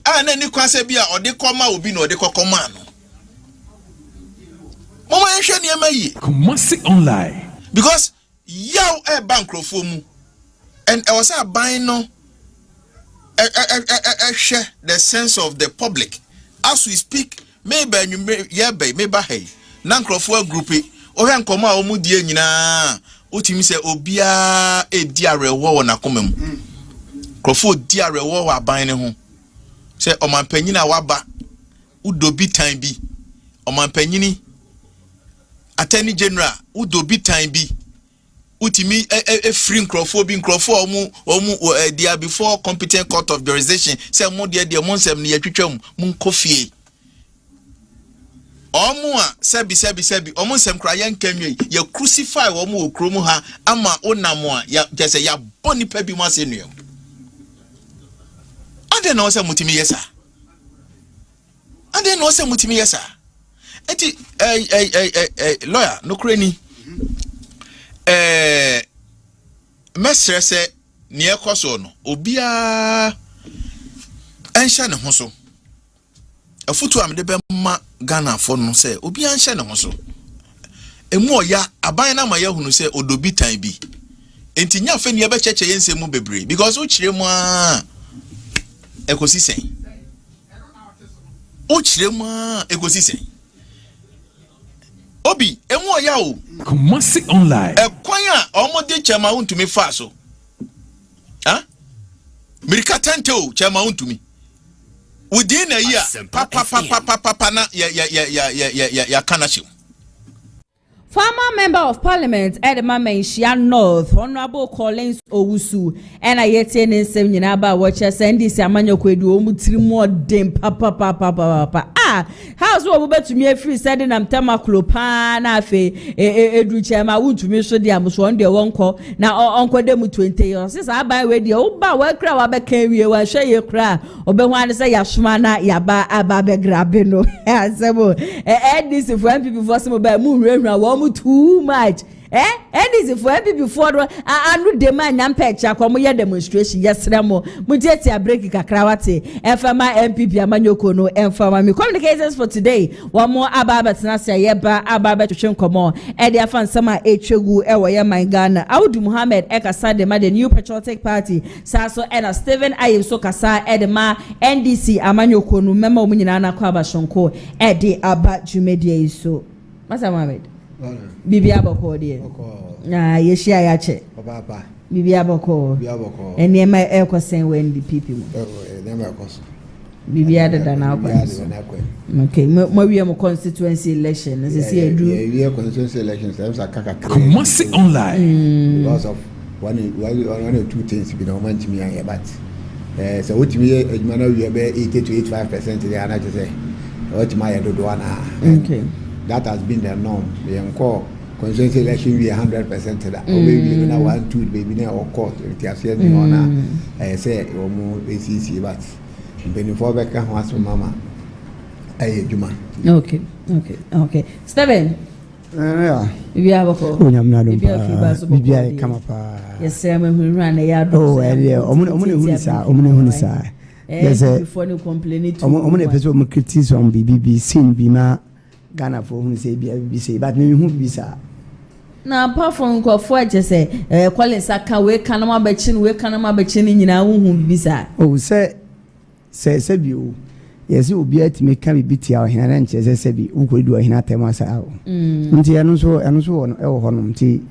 na ni kwase bia ode koma obi na ode kokoma no. Mama ehwe ne amayi. Kumasi online. Because yaw bankrofo mu and I was a buy no share the sense of the public as we speak. Maybe you maybe hey nankrofo group o hwe nkoma a omu die nyina otimi se obia edi arewo na komam krofo di arewo wa ban ne ho se omanpanyina waba udobi tan bi omanpanyini attorney general udobi tan bi utimi free nkrofo bi nkrofo omu dia before competent court of jurisdiction se mo de mo nsem ne yatwetwam mu nkofie Omua sebi omu nsem kra ye nkanwe ye crucify omu okromu ha ama onamo ya jese ya boni pa bi mase nuam ade na ose mutimi yesa enti lawyer no kreni mesre se ne ekoso no obia ensha ne ho so afutu amde be ma Ghana for no say obi anhye ne ho so emu oya aban na ma yahunu say odobi tan bi enti nya fa ni e be cheche yense mu bebre because o chire mu a ekosisen obi emu oya o Kumasi online ekwan a omode chema untumi fa so ha mirika tante o chema untumi within a year papa na ya kanachi. Former member of parliament Edema Menshia North Honorable Collins Owusu and I yet in Seminaba watchers and this Amanyo Kwedu Omutimo dem papa house will bet to me a free sending am tamaklopa fe edu chema would to me so the amuswan de wonko now uncle demu 20 years since I buy with the oba well crowd back carry wa share your cry obewan say yashmana yaba ababe grabino asemo this if when people for some by moon too much and is for before anu de man nyam picture kwa moye demonstration yesre mo mujeti a break kakrawate enfama NPP amanyoko no enfama me communications for today one more ababa tenase yeba ababa twetwe nkomo e de afa nsama etwegu e wo ye man Ghana Audu Muhammad ekasa de ma the New Patriotic Party saso ena Stephen Ayim so kasa e de ma NDC amanyoko no mema omunyina na kwa abashonko e de aba jumedie so Masa Muhammad Bibi aboko de. Na yeshia ya che. Papa. Bibi aboko. Eni ema ekosen we NPP mo. Ema ekosen. Bibi adada na akwa. Okay, mo wi am constituency election. As say do. Yeah, constituency elections. I'm kaka. Kumasi online. Because of one or two things be no man to me here, but so what me adwuma we be 80 to 85% there na just say what my do na. Okay. That has been the norm. We call constituency election we 100% that. We na 1 2 baby na or court it has here no na say omo ACC but before back ho aso mama ay adwuma. Okay. Steven. Yeah. Bibi aboko. Bibi ay kama pa. Yes, I'm run ya do. Oh, yeah. Omune hunisa. Yes, before you complain to. Omune person mo criticize on bibi sin bi ma Ghana for hunisa bibi say but me hu bi sa. Na apart from ko for je say Collins aka we kana ma be chin nyina wo hu bibi sa. Oh, say bi o. Yes, you be at me can be tia here and say bi uko do here atem asa awo. Nti anu so won e wo honom ti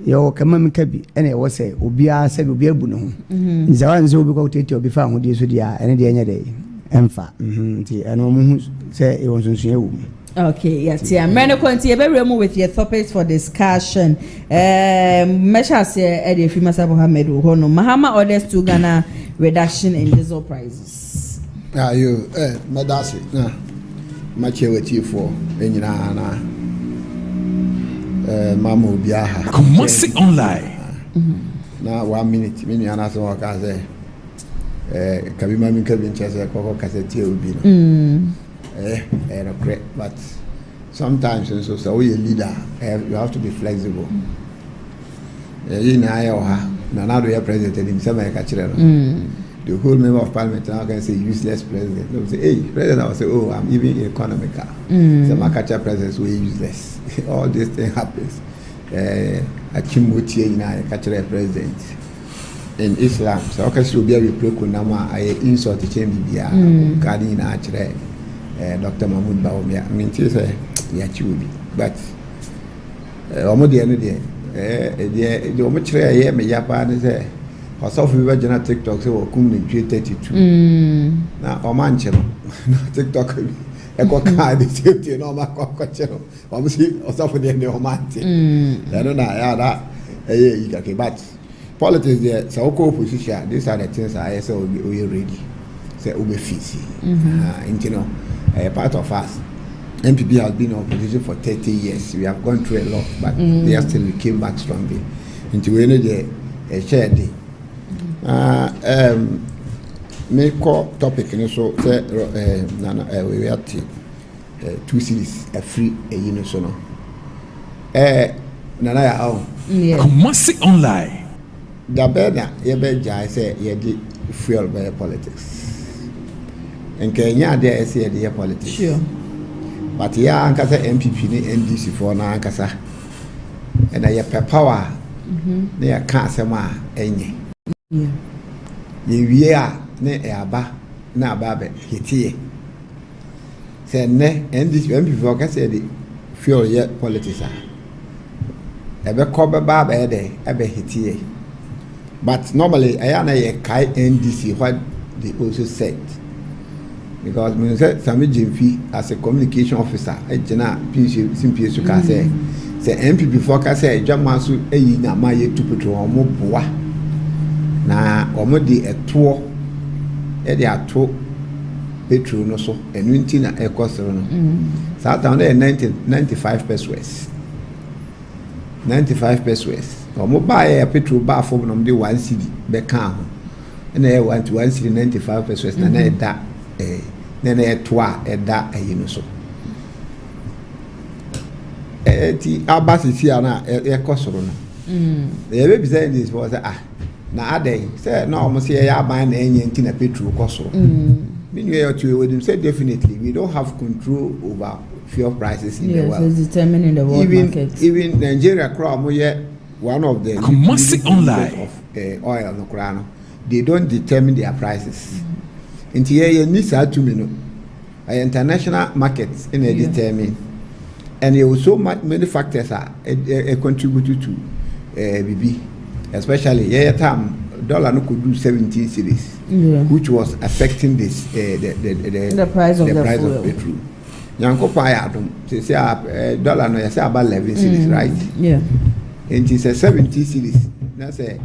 yo kama me ka bi ene wo say obi a say obi abu no ho. Nti wan say obi ko tete obi fa ho di so dia ene de enya de emfa. Nti anu mo hu say e won sunsun ewu. Okay, yes, yeah. Many continue be remove with your topics for discussion. Measure say Eddie Fimasa Mohammed Hono Mahama orders to Ghana reduction in diesel prices. You madasi na mache weti for enyina na mama obi aha Kumasi online na 1 minute me nua na so waka say kabi mami kabi nchese koko kaseti obi no no great but sometimes so we a leader you have to be flexible you na ayo ha na do your president him say make a chire no the whole member of parliament now can say useless president. They say, hey, president, I will say, oh, I'm even economical. So my catcher presidents were useless. All this thing happens. Achimbuti na catcher president in Islam. So okay, so be a reproach nama I insult the chamber bia. Kadi na achre Dr. Mahmoud Bawumia. I mean, say ya chiwi, but omo de no de the omo chre ye me yapa ne say. Osofu we jana TikTok say wo kum ne 32 na o man chero TikTok e ko ka de safety no ma ko chero o si osofu de o man ti no na ya da e yi but politics there so ko opposition these are the things I say we ready say we be fit you know part of us NPP has been in opposition for 30 years we have gone through a lot but they still came back strongly into we know the share day me call topic ni so say we are two series a free you know so no nana ya how Kumasi online da bena ye be jai say ye di fuel by politics en Kenya there say ye politics sure but ya ankasa NPP ni NDC for na ankasa and ye power na ya ka asema enye ye wie a ne e aba na aba be hitie se ne NDC MPP ka se di fuel ye politics e be ko be ba be de e be hitie but normally ayana ye kai NDC what they also said because me say Sami Jemfi as a communication officer e jena simpie su ka say MPP for ka say dwama so eyi na ma ye tuputu omo boa na omo di eto e di ato petrol no so enu nti na e kosoro no sa ta na 95 pesos 95 pesos omo ba ye petrol ba fo no de 1 cedi be kan ho na e 1 cedi 95 pesos na na da na eto a e da ayi no so ti abasisi ana e kosoro no e be bizai this was na adai say no almost say ya ban na enye nti na petrol koso mean you to with him say definitely we don't have control over fuel prices in the world. Yes, it's determining the world market. Even Nigeria crowd one of the online of oil no crano they don't determine their prices into here you need to me no international markets in a determine and there was so many factors that contributed to BB, especially time dollar no could do 17 cedis, which was affecting this the price of petrol. Yanko Payadum, they say dollar no say about 11 cedis, right? Yeah. And it says 70 cedis. That's if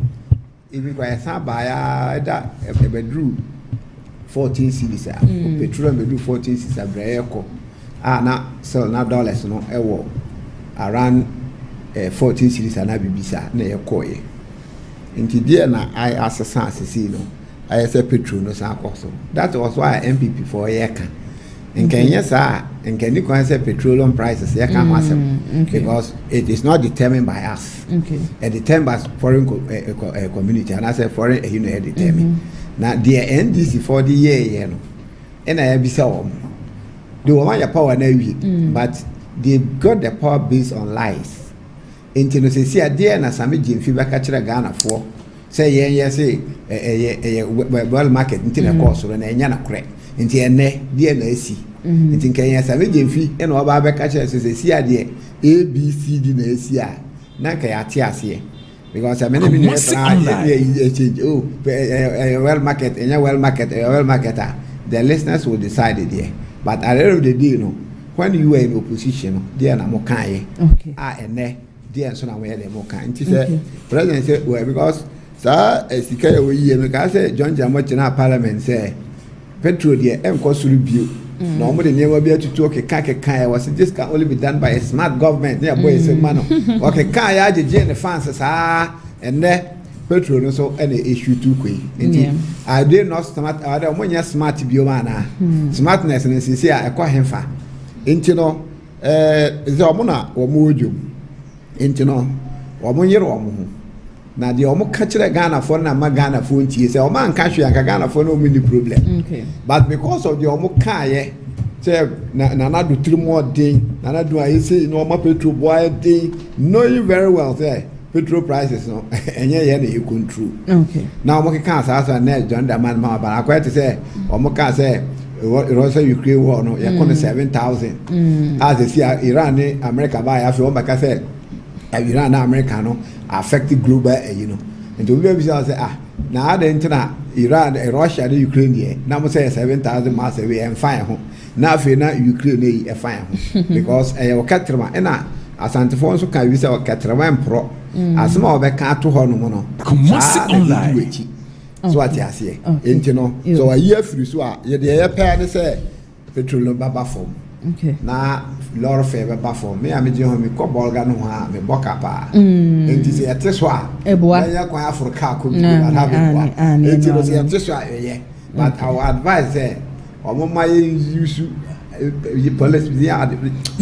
you buy some buy that a bedroom 14 cedis, petrol bedroom 14 cedis, breko. Now sell now dollars no around 14 cedis and abibisa na ekoye. Inti there na I assassin see no I say petrol no sa so. That was why NPP for year can. In Kenya sir, in Kenya can say petroleum prices here can because it is not determined by us. Okay. It determined by foreign community and I say foreign determined. Now the NDC for the year no. And I be so they want your power now, but they got the power based on lies. Into no say a dear na sami jim fi baka kire Ghana for say say well market into the course so na enya na kore into ene dear na esi into Kenya sami jim fi e no ba baka kire say see a dear ABCD na esi a na ka ya tie ase because I mean change well market enya well market the listeners will decide it there. But at the end of the day, when you were in opposition, there are more kind. Okay. And there so now we are more kind. President said, well, because sir, as the care we hear, because John Jamuch in our parliament say, petrol there, and cost review. Normally, never be able to talk a kaya was this can only be done by a smart government. Yeah, boy, say, man, okay, kaya, the Jane fans, and there. Petrol so any issue too quick. I did not smart. I don't want you smart to be mana. Smartness and sincere. I call him fa. Intino, Zamona or Mujum. Intino, or Munyer or Mu. Now the Omo catch a Ghana for na Magana Funti. Say, O man catch you a Ghana for no mini problem. Okay. But because of the Omo Kaye, say, Nana do 3 more day, Nana do I say no more petrol boy day, know you very well there. Petrol prices no enye you control. Okay. Now we can say as net John the man but I quite say we can say Russia Ukraine war no you come 7,000 as they see Iran America buy after one back say Iran and America no affect global and to be say now the internet Iran Russia and Ukraine here now we say 7,000 miles away and fine now for na Ukraine fine because okatrama na asante fo nso kan wi se okatrama pro asema obeka to ho no no online so ati ase enti no so ayi afiri so a ye de ye pay ne se petrol no baba form na lord fe baba form me am je ho mi ko bolga no ha me boka pa enti se ete so a ya kwa Africa ko bi na ha be kwa enti no se ete so a ye but our advice omo ma use police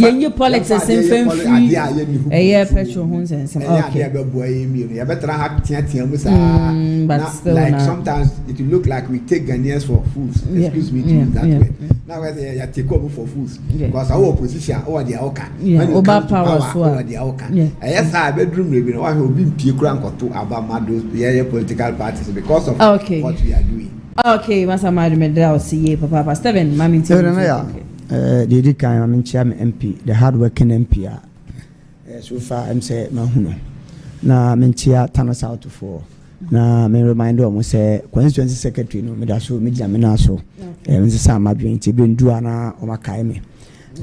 you politics in free petrol homes and some okay but still like sometimes it look like we take Ghanaians for fools excuse me to that way now where you take over for fools because our opposition or the oka over power so the oka yes our bedroom we no one be pie kura nkoto about those political parties because of what we are doing okay masa madu medra o see papa Steven mami the kind of MP, the hard-working MP. So far, I'm saying Mahuno. Na Mentia Tana South for. Na me reminder almost say constituency secretary no me da so me jamina so. Nsa ma bi nti be ndu ana o makai me.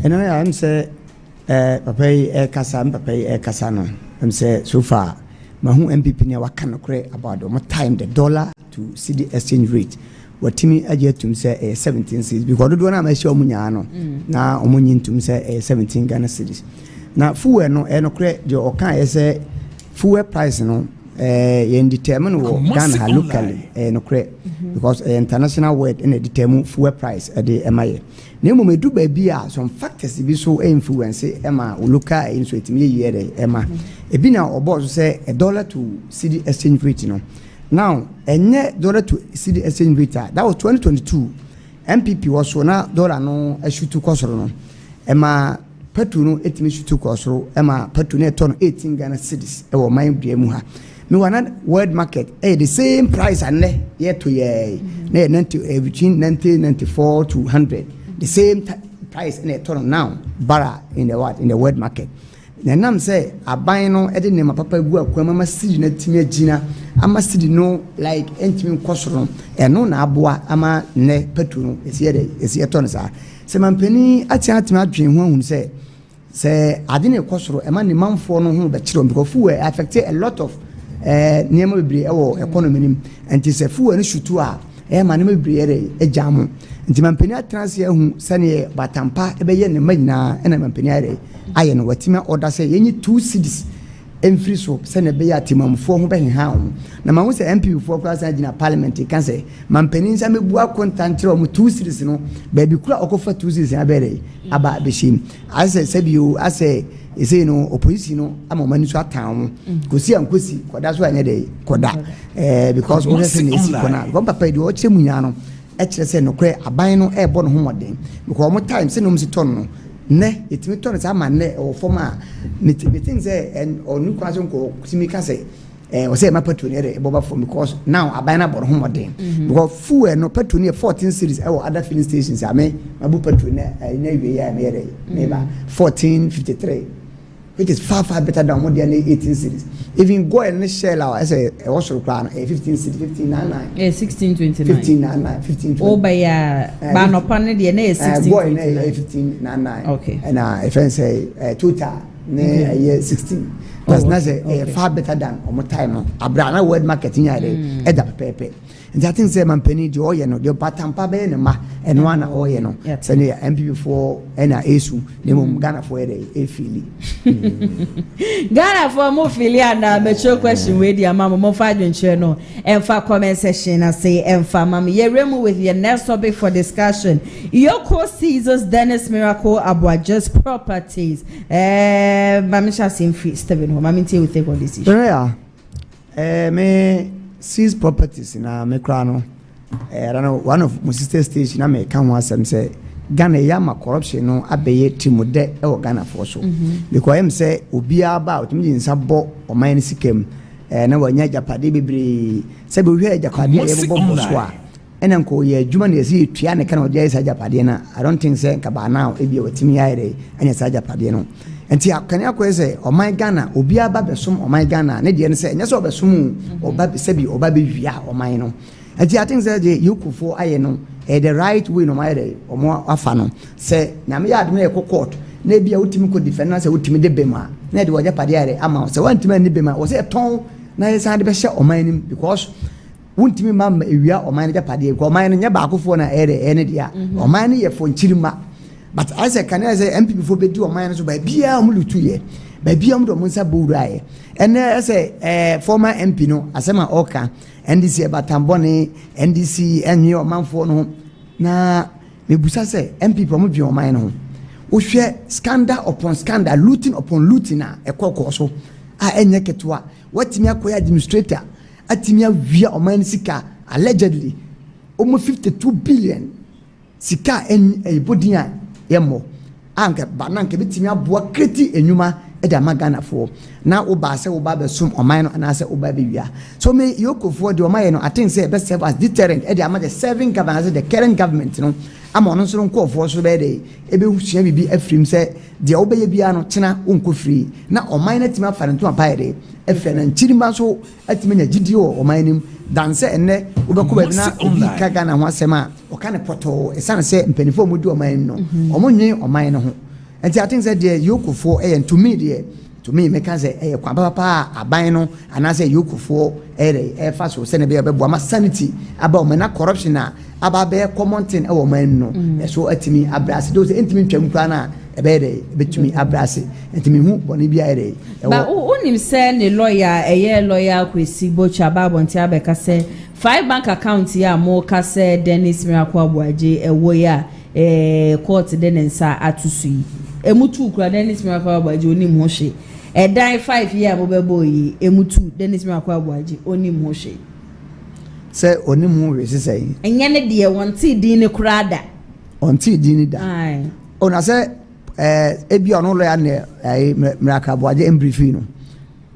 And I am say papa kasa no. I'm say so far Mahu MPP ne waka no kre about the time the dollar to CD exchange rate. Watimi ajetum say 17 cedis because do na ma shi omunya no na omunyi ntum say 17 Ghana cedis na fuel no no kre de okan say fuel price no ye determine wo Ghana locally no kre because international word in determine fuel price de emaye na mo medu ba bi a some factors bi so influence ema local in so etimi ye de ema e bi na obo so say $1 to CD exchange rate no. Now, $1 to CD exchange rate that was 2022. MPP was so now dollar no issue to cost no. Emma petrol no etimi issue to cost ro. Emma petrol no turn 18 Ghana cedis. E wo mind dem ha. Me wana world market the same price and year to year. Na 90 between 90 94 to 100. The same price in a ton now bara in the word market. Na nam say aban no e de ne papa gu akwama masidi na timi agina amasidi no like entimi nkosoro eno na aboa ama ne petu no esi ton sa se mampani ati adwen ho ahun se ade ne nkosoro e ma ne manfo no ho be kiro because fuel affect a lot of niema bebre e economy nim enti se fuel no shutu a e ma ne bebre e jamo enti mampani atranse ahun sane batampa e be ye ne magina e na mampani are aye no watima order say yenyi 2 cities emfiri so say na be ya timamfo ho be ha na ma ho say MP fo kwa say gina parliament kan say mampani nsa mebu akontantre o 2 cities no ba bi kura okofa 2 cities abere aba be shim ase say bio ase ese no opposition no amomani so atan kosi ankosi koda so anya de koda because o say na esi kona go papa di o chemu nya no e kire say no kre aban no e bo no ho moden because mo time say no msi ton no ne etimi ton sa ma ne o forma meeting say and onu kwaso ko simika say o say ma patroni re boba for because now abana bo ho modern because fuel no patroni 14 series e other filling stations ame mabu patroni na we ya me re neighbor 1453 which is far better than more than 18 series even go and shell out as a also plan 15 series 1599 1629 1599 1520 oh by ba no pan de na 1629 1599 okay and if I say total na year 16 plus na say far better than omo time no abrana word marketing ya dey e da pepe and I think say man penny the oye no the batampa be ne ma eno ana oye no say na MPP for na esu ne mo Ghana for e fili Ghana for mo fili and me question we dia mama mo fa adwenche no emfa comment section na say emfa mama ye remu with your next topic for discussion Yoko Caesars Dennis Miracle Abua's properties mama sha sin free Steven ho mama ntie we take on this issue me seize properties na me kra no one of my sister station na me kan ho asem say Ghana yama corruption no abeye timude e wo Ghana for so because em say obi aba otimi nsa bo o man sikem na wanya japade bebre say be hwe japade e bo so a ena nko ye adwuma na yesi tua ne kana odia isa japade na I don't think say nkaba now e bi otimi yaire anya sa japade no enti akane akoye say o man Ghana obi aba besom o man Ghana ne de ne say nya so besom oba sebi oba be wia o man no enti I think say the yukufo aye no the right way no matter omo afa no say na me yad me court na bia utimi ko defend na say utimi de bema na de waja pade are ama say wantimi ani bema o say ton na yesa de be hye oman because wantimi ma ewia oman de pade ko oman nya ba akofo na ene dia oman ye fo nchirima but as I can say MPP fo be di oman so ba bia o mulutu ye ba bia mo do mo nsa bowura ye ene say former MP no asema oka NDC batambone NDC enye omanfo no na mebusa se MPP mo dwe oman no wo hwe scandal upon scandal looting upon looting na ekoko so a enye ketwa watimi akoya administrator atimi awia oman sika allegedly almost 52 billion sika ebodin yemo anka bananka bitimi aboa kreti enyuma eda magana for na oba se oba be sum oman no na se oba be wia so me yokofo de oman no I think say best serve as deterrent eda ama the serving government the current government no ama no so nkofo so be dey ebe husua bibi afrim se de obeye bia no kena onko free na oman na tima fa nto apae dey efe na nchirima so atimi nya gidi o oman nim dan se enne obeko be na obi kaga na ho asema o ka ne poto esane se mpanifo mu di oman no omonwe oman no ho and I think that the yokufo to me make us a papa aban no and I say yokufo first will send a baby sanity about mena corruption about be common thing our man no so at me abrasi those intimate twamkwana ebede betumi abrasi ntimi hu boni bia ere ba unim say ne lawyer lawyer kwesi bocha babonti abeka say 5 bank account ya mo ka say Dennis Miracle Abuaje ewo ya court de nsa atusu emutu kura Dennis Miracle Abuaje onim ho hwe dan 5 year mo bebo yi emutu Dennis Miracle Abuaje onim ho hwe say onim ho hwe say enye ne de wonti din ne kura da onti din ni da ai ona say ebi ono lo ya ne Miracle Abuaje embriefing no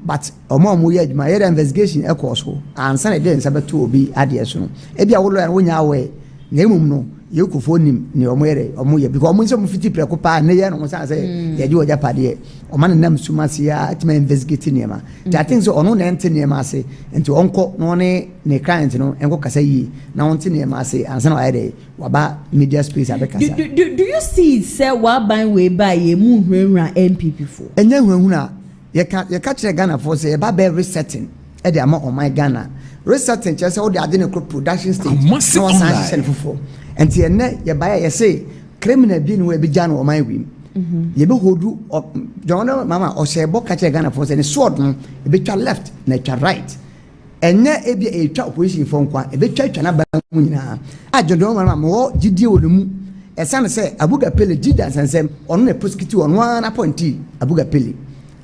but omo ye adwuma ye investigation e ko so ansa na de nsa beto obi ade so no ebi a wo lo ya wonya awe na emum no you could phone him near Omoye because Omo some 50 preocupa near no say ya do Japade or man nam sumasia at me investigating yama. That things on no ente near Mase and to uncle no ne client no and go say now on near Mase and some idea waba media space abekasa. Do you see say what by way by a moon NPP for? And then when you catch a Ghana for say about resetting at the amount of my Ghana. Resetting just all the other production stage. No one for. And the net you buy you say criminal being will be done or my whim. You be hold you John Mama or say book catch a Ghana for any sword a bit left, nature right. And net be a top wishing from one a bit church and a I don't know Mama more GD the moon. As son say Abuga Pele Jidas and say on a prosecutor on one appointee Abuga Pele.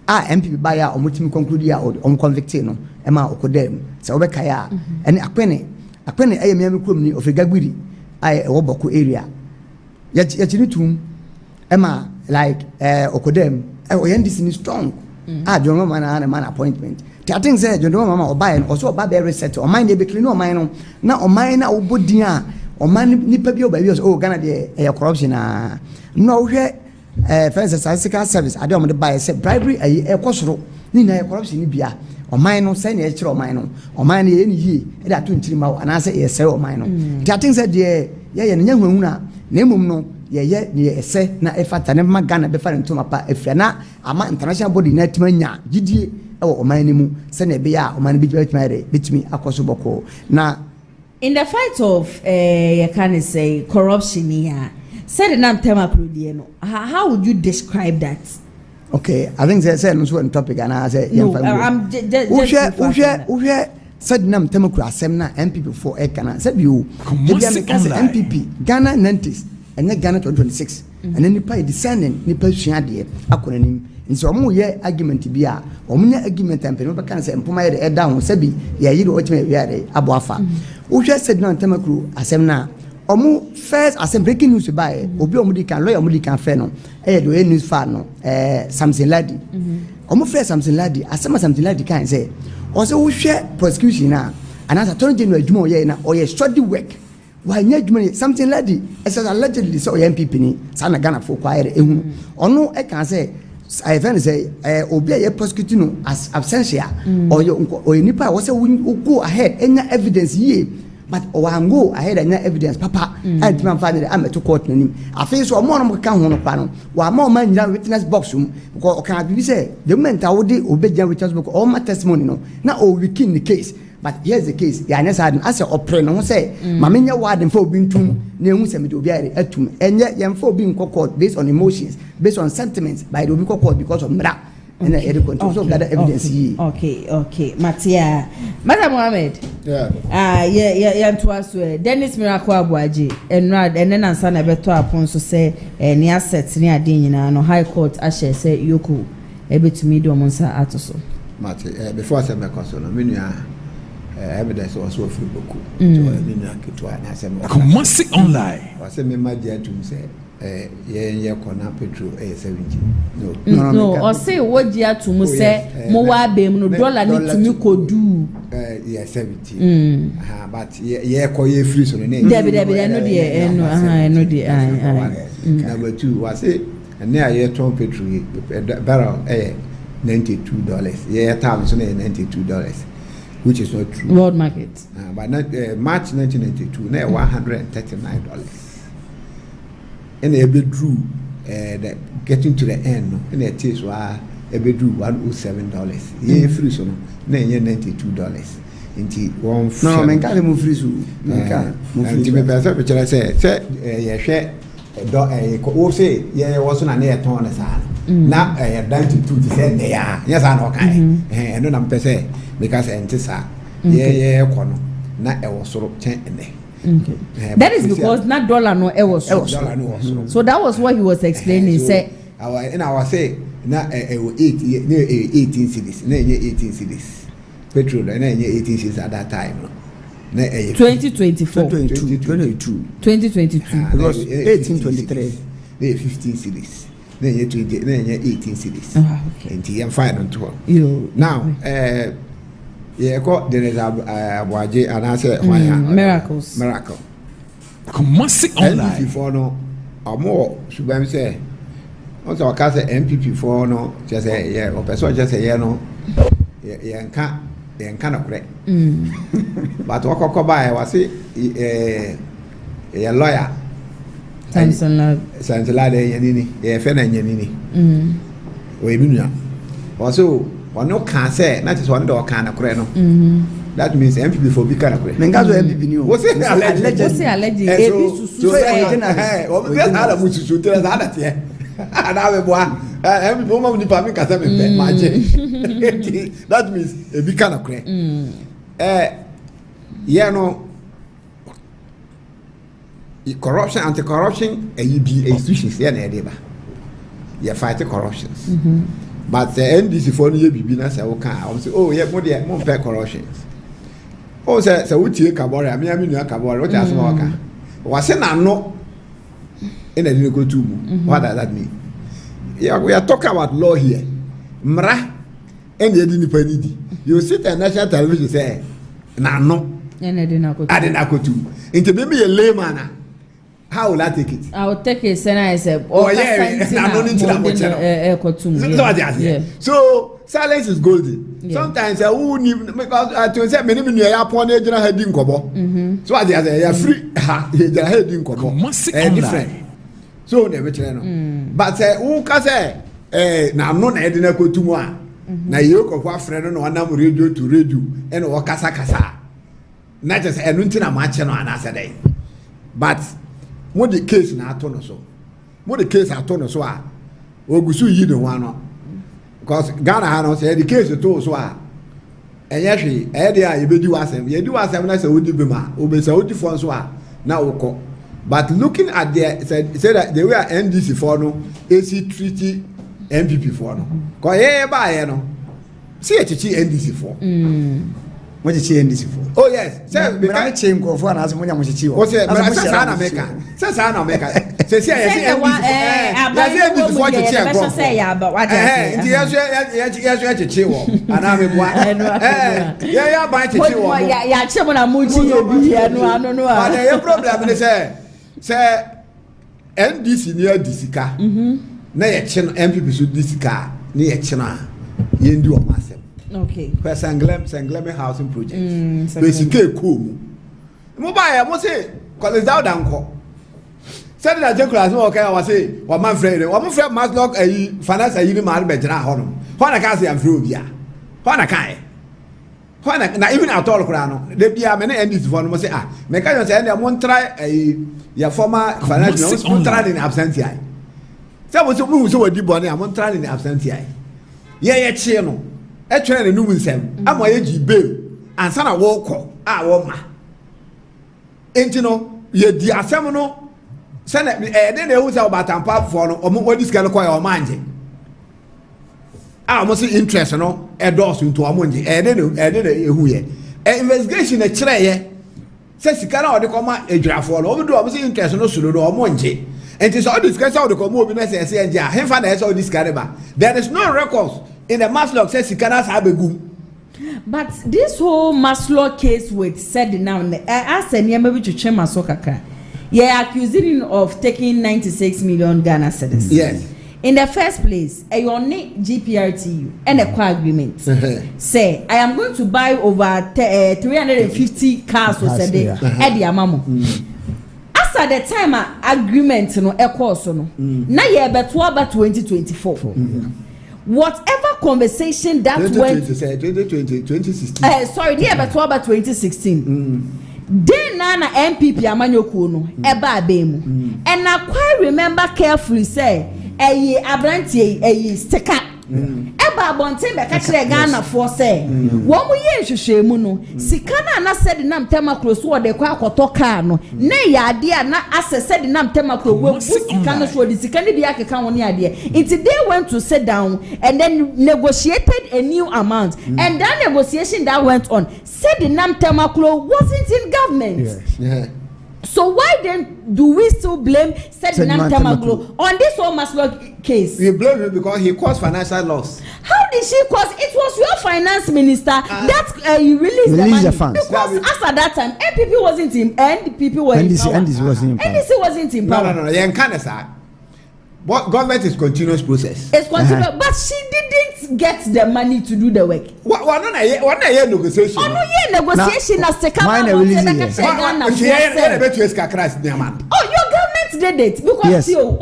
MP buyer or multi conclude on convicted no Emma Okodem so Obekaya and Akpene I am Yami of a Gagwiri I Woboko area yet to Emma like Okodem Oyendis is strong John man and a man appointment Tating said you know Mama or buy and also about the reset or mind be clean or mine now or mine or Budia or man Nipabio by yours oh Ghana de corruption no here Friends Statistical Service I don't buy say bribery a cosro ni na corruption ni bia o man no say na e kire o man no o man ye ni yi e da to ntiri ma o ana say e say o man no that thing say de ye nya hwanu na emum no ye ni e say na e fata ne ma Ghana be fa ntoma pa efia na ama international body na timanya gidie e o man ni mu say na be ya o man bi bitimi akoso boko na in the fight of you can say corruption here. Said the tema no. How would you describe that? Okay, I think they said no topic and I say no, I'm just said nam tema semna NPP for Ekana said you NPP Ghana 90s and then Ghana 2026 and then nipa descending nipa suade akonanim nso omo ye argument bia omo nya argument ampe no beka say mpoma ye down sabi ye yiri ochime wiare aboafa wo said nam tema asemna omu first as breaking news by obi omudi kan lawyer omudi kan fe no do news fan no Samson Ladi omu first Samson Ladi asema Samson Ladi kan say o say wo hwe prosecution na anasa attorney general adwuma oye na oye study work wa nya adwuma Samson Ladi as allegedly say oye NPP ni sana Ghana for kwaere ehunu ono e kan say I even say obi aye prosecute no as absentia oye nipa wo say wo go ahead enya evidence ye but owango ahead anya evidence papa and man find am to court nanim afi so omo no ka ho no pa no wa ma man nyira witness box because o can be say the moment awode obejan witness box all my testimony no na o wiki in the case but here's the case ya nya sad as opre no say ma menya ward for obi ntum na ehu se me de obi are atum enye yem for obi nko court based on emotions based on sentiments by the obi court because of mra and the control so gather evidence okay Matia Madam Mohammed yeah to us Dennis Miracle Abuaji and then answer na beto upon so say ni assets ni ade nyina no high court ashe say yoku ebetumi do monsa atoso Mate before I say me console me nua evidence was so free boku so me nua ketwa na say me Kumasi online was say me ma dia tum say ye kona petrol 70 no o say wodi atum say mo wa bem no dollar ni tumi kodu 70 but ye ko ye free so ne Debi no de no de number 2 was say and na ye ton petrol barrel $92 ye time so $92 which is not true world market but not March 1992 na $139 and a bit drew that getting to the end no and it is why a bit drew $107 ye free so na $92 inti one no men ka mo free so men ka mo free me pesa pe chere say ye hwe do ko say ye wo so na na ton sa na down to 2 say na ya sa na kai no na pesa because entisa ye ko no na e wo soro chen ene. Okay. That is because not dollar no it was so that was what he was explaining. Say I say na 18 cities na 18 cities petrol na 18 cities at that time no 2024 2022 because 1823 na 15 cities na 20 na 18 cities and he am fine on tour now yeah, there is a Abuaji and I say miracle. Kumasi online. NPP for no, or more, should I say? Also, I can't say NPP for no, just a year, or person just a year no, yeah, can't correct. But what Koka was a lawyer. Sansala Yanini, a fan and Yanini. We mean, also, or no can say, that is one door can of creno. That means MPP for big kind of creno. Mengazo MPP new. What's it? alleged. So, and I will every woman in the family can have that means a big kind of crane. Yeah, no corruption, anti-corruption, and you be a species here, neighbor. You fight corruptions, but the NDC for you be nice. I will say, oh, yeah, more fair corruptions. Oh, so what you cabore? I mean, you cabore. What you worker? Was it no? And I didn't go to. What does that mean? Yeah, we are talking about law here. Mra, and you didn't pay it. You sit on national television say, no. And I didn't go to. Into maybe a layman. How will I take it? I will take it, and I said, oh, yeah, so silence is golden. Yeah. Sometimes I won't even because I to say many upon a general heading cobo. So I say, free, heading cobo. Different. So never but who can say, now I'm not heading a go to one. Now you go for a friend on one radio to radio and or casa. Not just a winter match on another day. But what the case na atono so what the case atono so a ogusu yi no one because Ghana ha no say the case to so a enye hwe e dey a yebedi wasem na say odi be ma obesa odi fon so a na woko but looking at the say that they were NDC for no AC treaty NPP for no ko ye ba ye no see echichi NDC for what is NDC for? Oh yes, say we can't change go for an as much as you want. Say Sana Meka. Say Sana Meka. Say NDC for to check go. Say ya but what yes chewo. Ana me boa. Yeah buy chewo. Ya chemo na muchi ye bi here no. But the problem is say NDC near disika. Na ye che MPP so disika. Na ye che na ye ndi o masem. Okay. Where Sangleme housing project. Basically, cool. Mobile, I say, college down danko. Said that Jacques okay, I was say, or my friend must lock a finance a uniman bedra honor. When I can't say I'm through here. When I can't. When I even at all, Crano, there be a many endings for them say, make I say, I won't try a your former financial try in absentia. So was a move so deep body, I won't try in absentia. Yeah, channel. Actually, the new nsem. I'm why you bail and son a walk woman. Ain't you know, ye di asemono. Send it, then they always about tampa for no, or what this can acquire or mind. I must see interest, no, a doors into a money, and then who ye. Investigation a tray, says you cannot come a draft for over to obviously interest no sulu or money. And it is all discussed how the community and say, yeah, him finance all this caliber. There is no records. In the Maslow says he cannot have a goom. But this whole Maslow case with said now, I asked maybe to Chema Sokaka. You're accusing of taking 96 million Ghana cedis. Yes. In the first place, a unique GPRTU and a core agreement. Say, I am going to buy over 350 cars or said at the Amamo. As at the time, agreement no course no. Now you're about 2024. Whatever conversation that 2016. Sorry, near about 2016. Then Nana NPP Amanyoko no eba abemu. And I quite remember carefully say abrantie sticker. Eba bonte be ka kire Ghana for say. Wo mo ye hwehwe mu no sika na said nam tema close wo de kwa akoto car no. Na ya ade na said nam tema close wo sika no so de sika ne bi akeka woni ade. Until they went to sit down and then negotiated a new amount. And that negotiation that went on said the nam tema close wasn't in government. Yes. Yeah. So why then do we still blame Sedinam Temaglo on this whole Maslow case? We blame him because he caused financial loss. How did she cause? It was your finance minister that you released the money. Because as at that time, NPP wasn't in NPP was in power. NDC wasn't in power. No. You can't say. What government is continuous process. It's continuous, but she didn't get the money to do the work. What negotiation? Oh no, negotiation as the government. Oh, your government did it because you.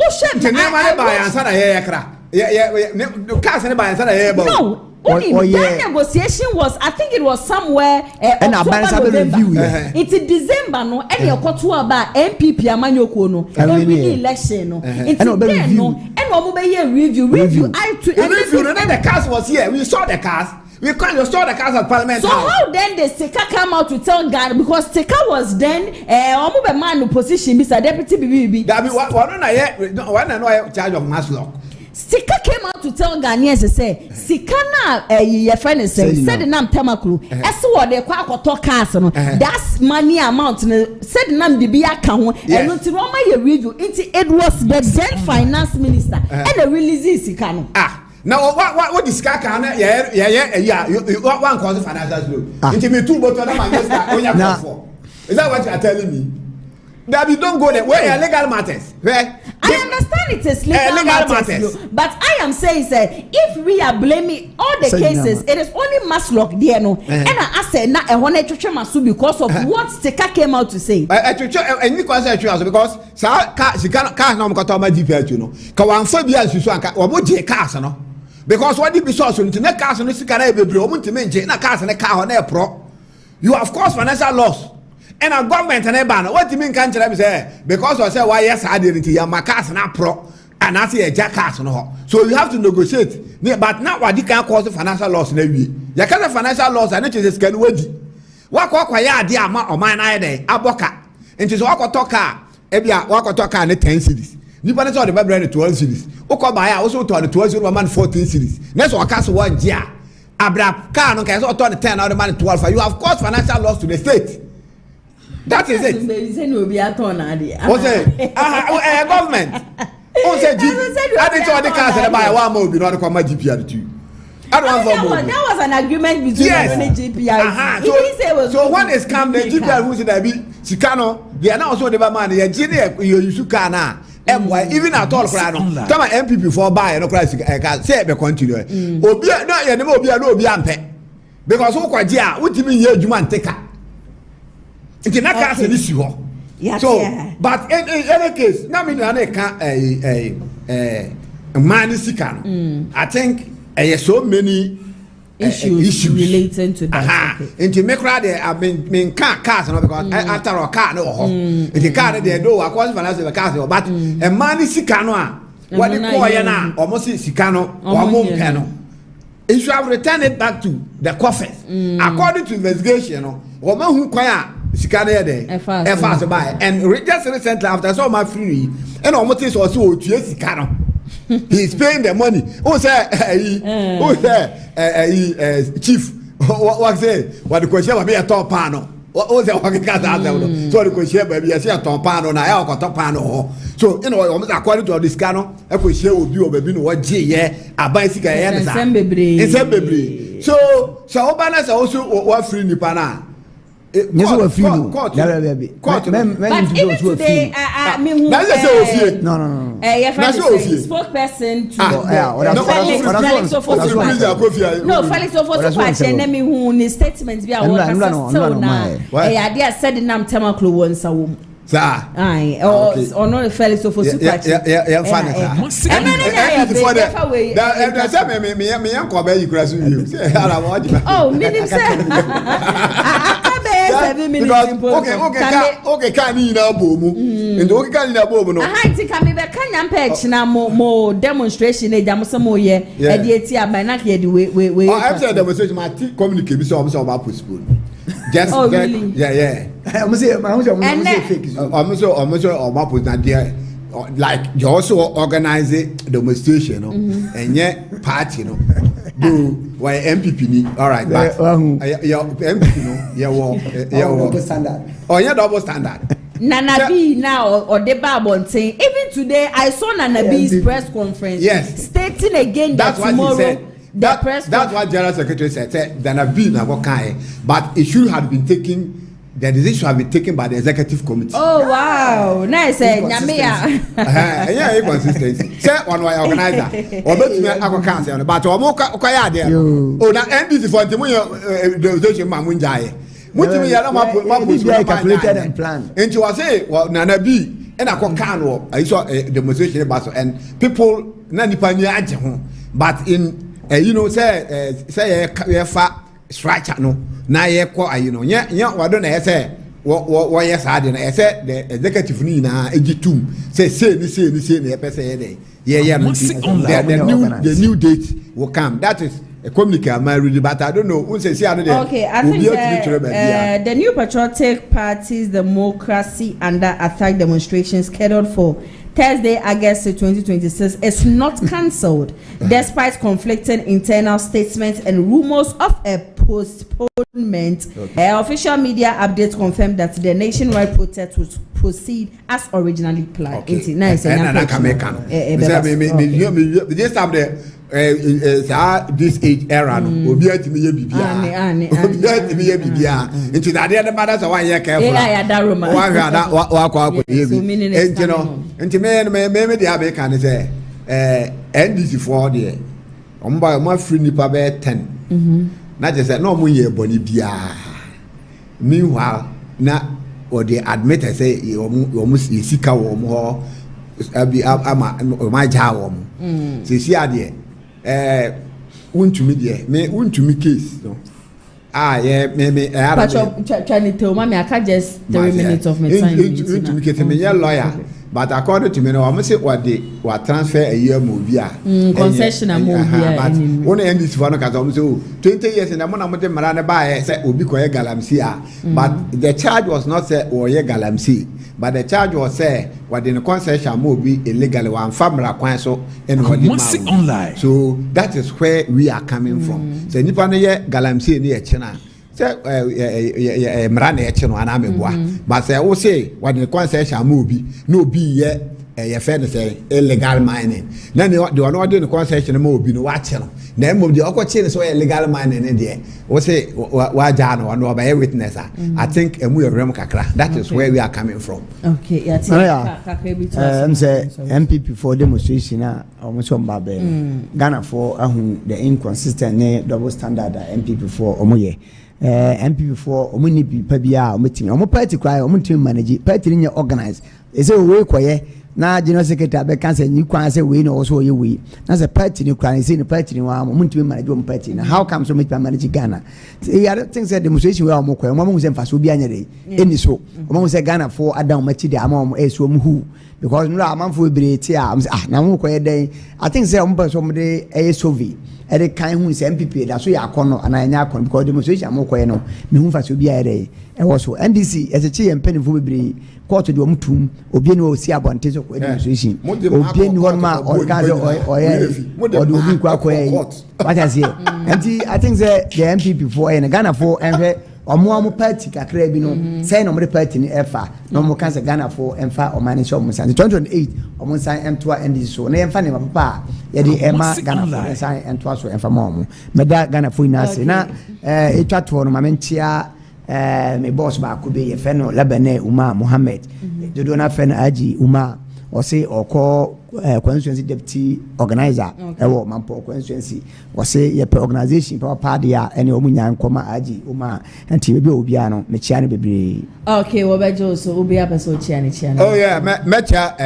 No. Only that negotiation was, I think it was somewhere October, November. It's in December, no. And you got to about NPP Amanyoko no. Every election no. It's no. And review. I to review. The cast was here. We saw the cast. We saw the cast at Parliament. So how then the Seka come out to tell God because Seka was then man position, Mr. Deputy BBB. That be what I know charge of mass law. Sika came out to tell Ghanaians say Sika na your friend said the name Tamaklu as what they talk cars no that's money amount said the name Bibi account and not Roma review it was the then finance minister and the release Sika no now what is Sika can one cause financial flow into me two bottles of is that what you are telling me? That we don't go there. Where are legal matters? Where? I understand it is legal matters. But I am saying, sir, if we are blaming all the cases, it is only Maslock there, no. And I said, now I want to masu because of what Seka came out to say. And you can say because she cannot no got my GP, you know. Kawan Fabia, you saw or what J cars, no. Because what did be so soon to the cars and the car every moment to maintain a cars and a car on air pro. You have caused financial loss. And our government and ban. What do you mean can't you say? Because I say why yes I didn't hear my cars and pro and I see a jackass no. So you have to negotiate. But now what you can cause financial loss maybe. You can't financial loss and it is can wait. What ya dear ma or mine I day aboka. And just walk or talk car. Ebia walk or talk car and 10 cities. You put it on the February 12 cities. Oko by also to the 12 man 14 cities. Next one cast 1 year. Abra car no can also turn the 10 out of man 12. You have caused financial loss to the state. That is it. What's it? Government. What's it? I didn't tell the cars and buy one more. Be not come my GPR too. I don't want that was an agreement between the GPR. So when is come the GPR who said I be Chicano? They are now also the man. The engineer you should can MY even at all. Come on NPP for buy no price. I can say be continue. Obi no you never be no be ampe because who quite yeah. What do you mean you man take her? It's not an issue. So, but in any case, now me a man is sick. I think so many issues relating to that. Into me cry there, I mean cars because after a car no home. If the car there do, of course, financial the cars, but a man is sick. What they call you now, almost Sicano or Montano. It should have returned it back to the coffers. According to investigation, woman who quiet. Sikane there, fast by, and just recently after so my free, and almost is also Sikano. He's paying the money. Who say, chief? What say? What the question will be a top panel? What was the working cat out there? So the question maybe I see a top panel, now I got top panel. So, you know, almost according to this canon, I could share with you, baby, what G, a bicycle, and so Obana also what free Nipana. But even today, no. Spokesperson to Felix Ofosu and me who his statements be our said the name Tamaklu once a woman. Aye, or not Felix Ofosu. Okay, can you now boom? And okay, can you now boom? I think I'm a Kenyan patch now more demonstration. A Jamosamoye, a deity, I might not hear the way. I've said demonstration, my team communicate so about postpone. Just really? Yeah. I'm like you also organize a demonstration, and yet party, do why MPP all right, but your MPP, double standard. Oh, yeah, double standard. Nana B now or the Babon saying even today I saw Nana B's press conference. Yes, stating again that that's tomorrow. That's what General Secretary said. There have been but it should have been taken. The decision should have been taken by the executive committee. Oh wow, nice. Yeah, inconsistency. Say one way organizer. Or bet me I can't say, but Omoka there. Oh, now NPP for the decision Mamunjai. Mutimi ya ma calculated and planned. And you say, well, Nana B. And I saw a demonstration about and people nani panya but in say fat structure no na ye kwa nya wado na say what yes I didn't say the executive ni na egitum say na pese the new date will come. That is a communique married, but I don't know. Okay, I think the new patriotic party's democracy under attack demonstration scheduled for Thursday, August 2026 is not cancelled, despite conflicting internal statements and rumors of a postponement. Official media updates confirmed that the nationwide protest will proceed as originally planned. Okay. Nice. This age era no obi atimi ye bibia into that the matters why you careful me dey abeg kan say NDC for there omba free nipa be 10 na je say no mo ye boni bia meanwhile na or they admit say you sika wo mo abi ama ma ja wo mo see ade untumi de me untumi case no me trying to mama I can't just 3 minutes of my time untumi case me lawyer but according to me no am say what transfer a year movie concession movie but one NDC for no ka so 20 years na mo na mo de mara ne ba say obi ko ye galamsey but the charge was not say o ye galamsey. But the charge was say what in the concession will be illegally one family kwan so and online. So that is where we are coming from. So nipa na ye galamsey ni e chena. Say mra na e cheno ana meboa. But say wo say what in the concession will be no be ye fair say illegal mining. Na the one what in the concession will be no wa cheno. Na mo the okwachi so illegal mining in there. Wo say wa ja no one by witness. I think emu rem kakra. That is where we are coming from. Okay, yeah. Say NPP for demonstration almost on babe. Ghana for the inconsistent double standard NPP for omoye. NPP for omuni people bia omutimi. Omo party cry omutimi manage. Party ni organize. E say we koye na general secretary be can say ni kwan say we no also ye we na say party ni kwan say ni party ni wa mo ntumi manage mo party na how come so me manage Ghana say I don't think say demonstration we mo kwan mo say mfaso bi anyere eni so mo say Ghana for adam machi de am so mo hu because no amanfo be ti na mo koye den I think say mo person mo de survey e de kan hu say NPP da so ya akono ana anya akono because demonstration mo koye no me hu mfaso bi ayere e wo so NDC as a chi empenifo be court de omutum obi ni o si abonte so ko demonstration obi ni won ma o ka say o obi kwa koye what I say and I think say the NPP for and Ghana for enhwe omo party kakra bi no say no mo party ni efa no mo kan say Ghana for enfa o manage o mo san 2028 o mo san entoa NDC so na enfa ne papa ye de ema Ghana for san entoa so enfa mo meda Ghana for ina say na etwa to no mamentia me boss ba ko be ye fe no Labane Umar Mohammed dodo na fe na Aji Umar o say oko constituency deputy organizer ewo mampo constituency o say ye pe organization power party a ene o munya nkoma Aji Umar anti be obi ano me chia ne bebre. Okay, wo be jo so obi abeso chia ne. Oh yeah, me chia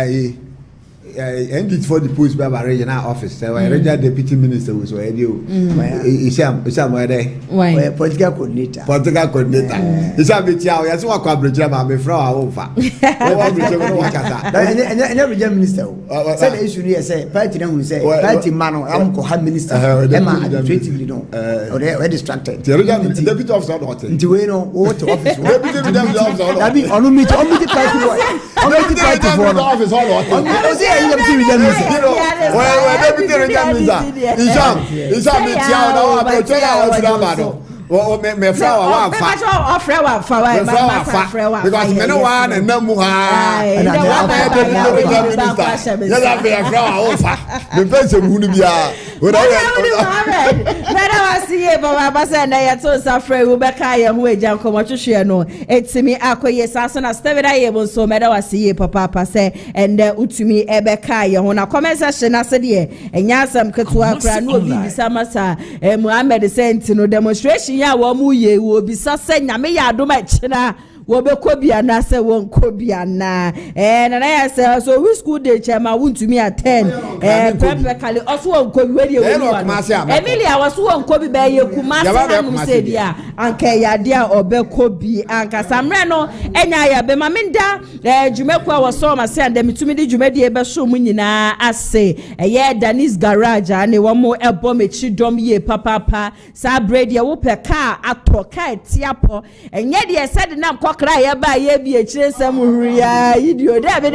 NDC for the post by regional office. So regional deputy minister was already. Isham there. Political coordinator. Political coordinator. Isham be chia. Yes, what kwa bridge ma be from over. What bridge no wakasa. And regional minister. Say the issue here say party na who say party man am ko have minister. Dem administratively no. Or they distracted. The regional deputy officer not. Nti we no what office. Deputy officer. That be on meet party boy. On meet party for office all. Isham me flower because me no one and no mu ha me person mu ni bia Better was here, Baba said, I told Safre, Rebecca, and wait, Janko, what you share no. It's me, Akoye, Sasson, as Steven, I able so better was here, Papa say, and Utumi, Ebeka, Yona, conversation, I said, and Yasam Katua, no be Samasa, and Mohammed sent to no demonstration, ya, Wamuye, will be Sassen, Yamea, do much. Wobekobia na se wonkobia na na say so we school day chairman want to me attend practically also wonkobi we dey Emilia was wonkobi be ye Kumasi na say dia anka ya dia obekobi anka samre no enya ya be mamenda dwumekwa was so ma say and metumi di dwumadi e be so mu nyina ase ye Danis garage ane wo mo ebo mechi dom ye papa sa bread ye wo pe car atoka tiapo enye de said na cry ba ye bi e kire sam hurria idio dabi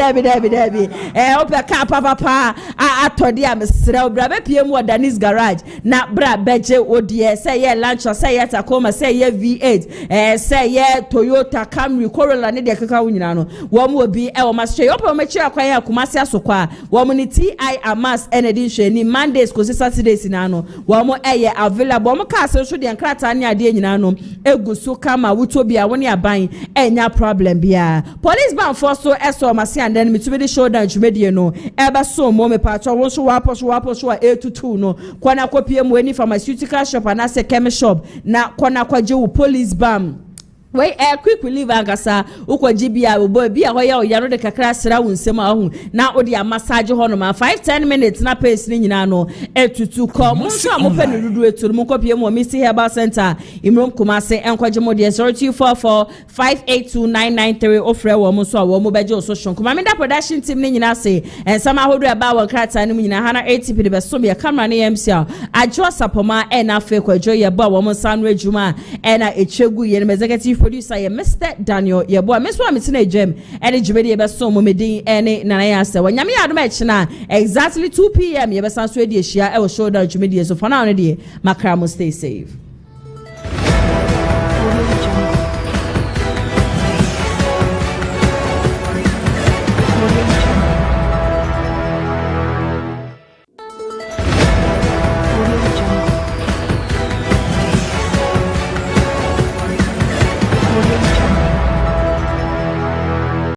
ope ka papa atode am srew bra be pie mu Danis garage na bra beje odie say ye Lancho say ye Tacoma say ye V8 say ye Toyota Camry Corolla ne de keka wunyina no wo mu obi e wo mashe ope me kire akwan ya Kumasi asokwa wo mu ni TI Amas energy hwani Mondays ko Saturdays na no wo mu eye available mo ka so de nkrata ne ade nyina no egusu kama wutobia woni aban enya problem bia police ban for so eso mase and then mitumi show down jumedie no eba so mo me patcho won so wapo so 822 no kwana kopie mu any pharmaceutical shop and as a chemist shop na kwana kwaje wo police ban we quick relief angasa ukwaji bia obo bia hoya oya no de kakra sra wunsem ahu na odi a massage ho no ma 5-10 minutes na pace ni nyina no etutu ko mo so amopa ne dudu etu mo kopie mo Missy Herbal Center imrom Kumasi enkwaje mo de 0244582993 ofre wo mo so wo mo beje o so shon kuma me da production team ni nyina se ensama hodo e ba wo krata ni nyina hana 80p de be so be camera ni MC ajo sapoma e na fe kwajo ye ba wo mo sanwe juma e na echegu ye executive producer ye Mr. Daniel ye boy me so ametina gem ene jumedi ye be so mo medin ene nana ya se wanyame ya adoma echina exactly 2 p.m. ye be san so edi ehia e wo show down jumedi so for now ne de makra mo stay safe.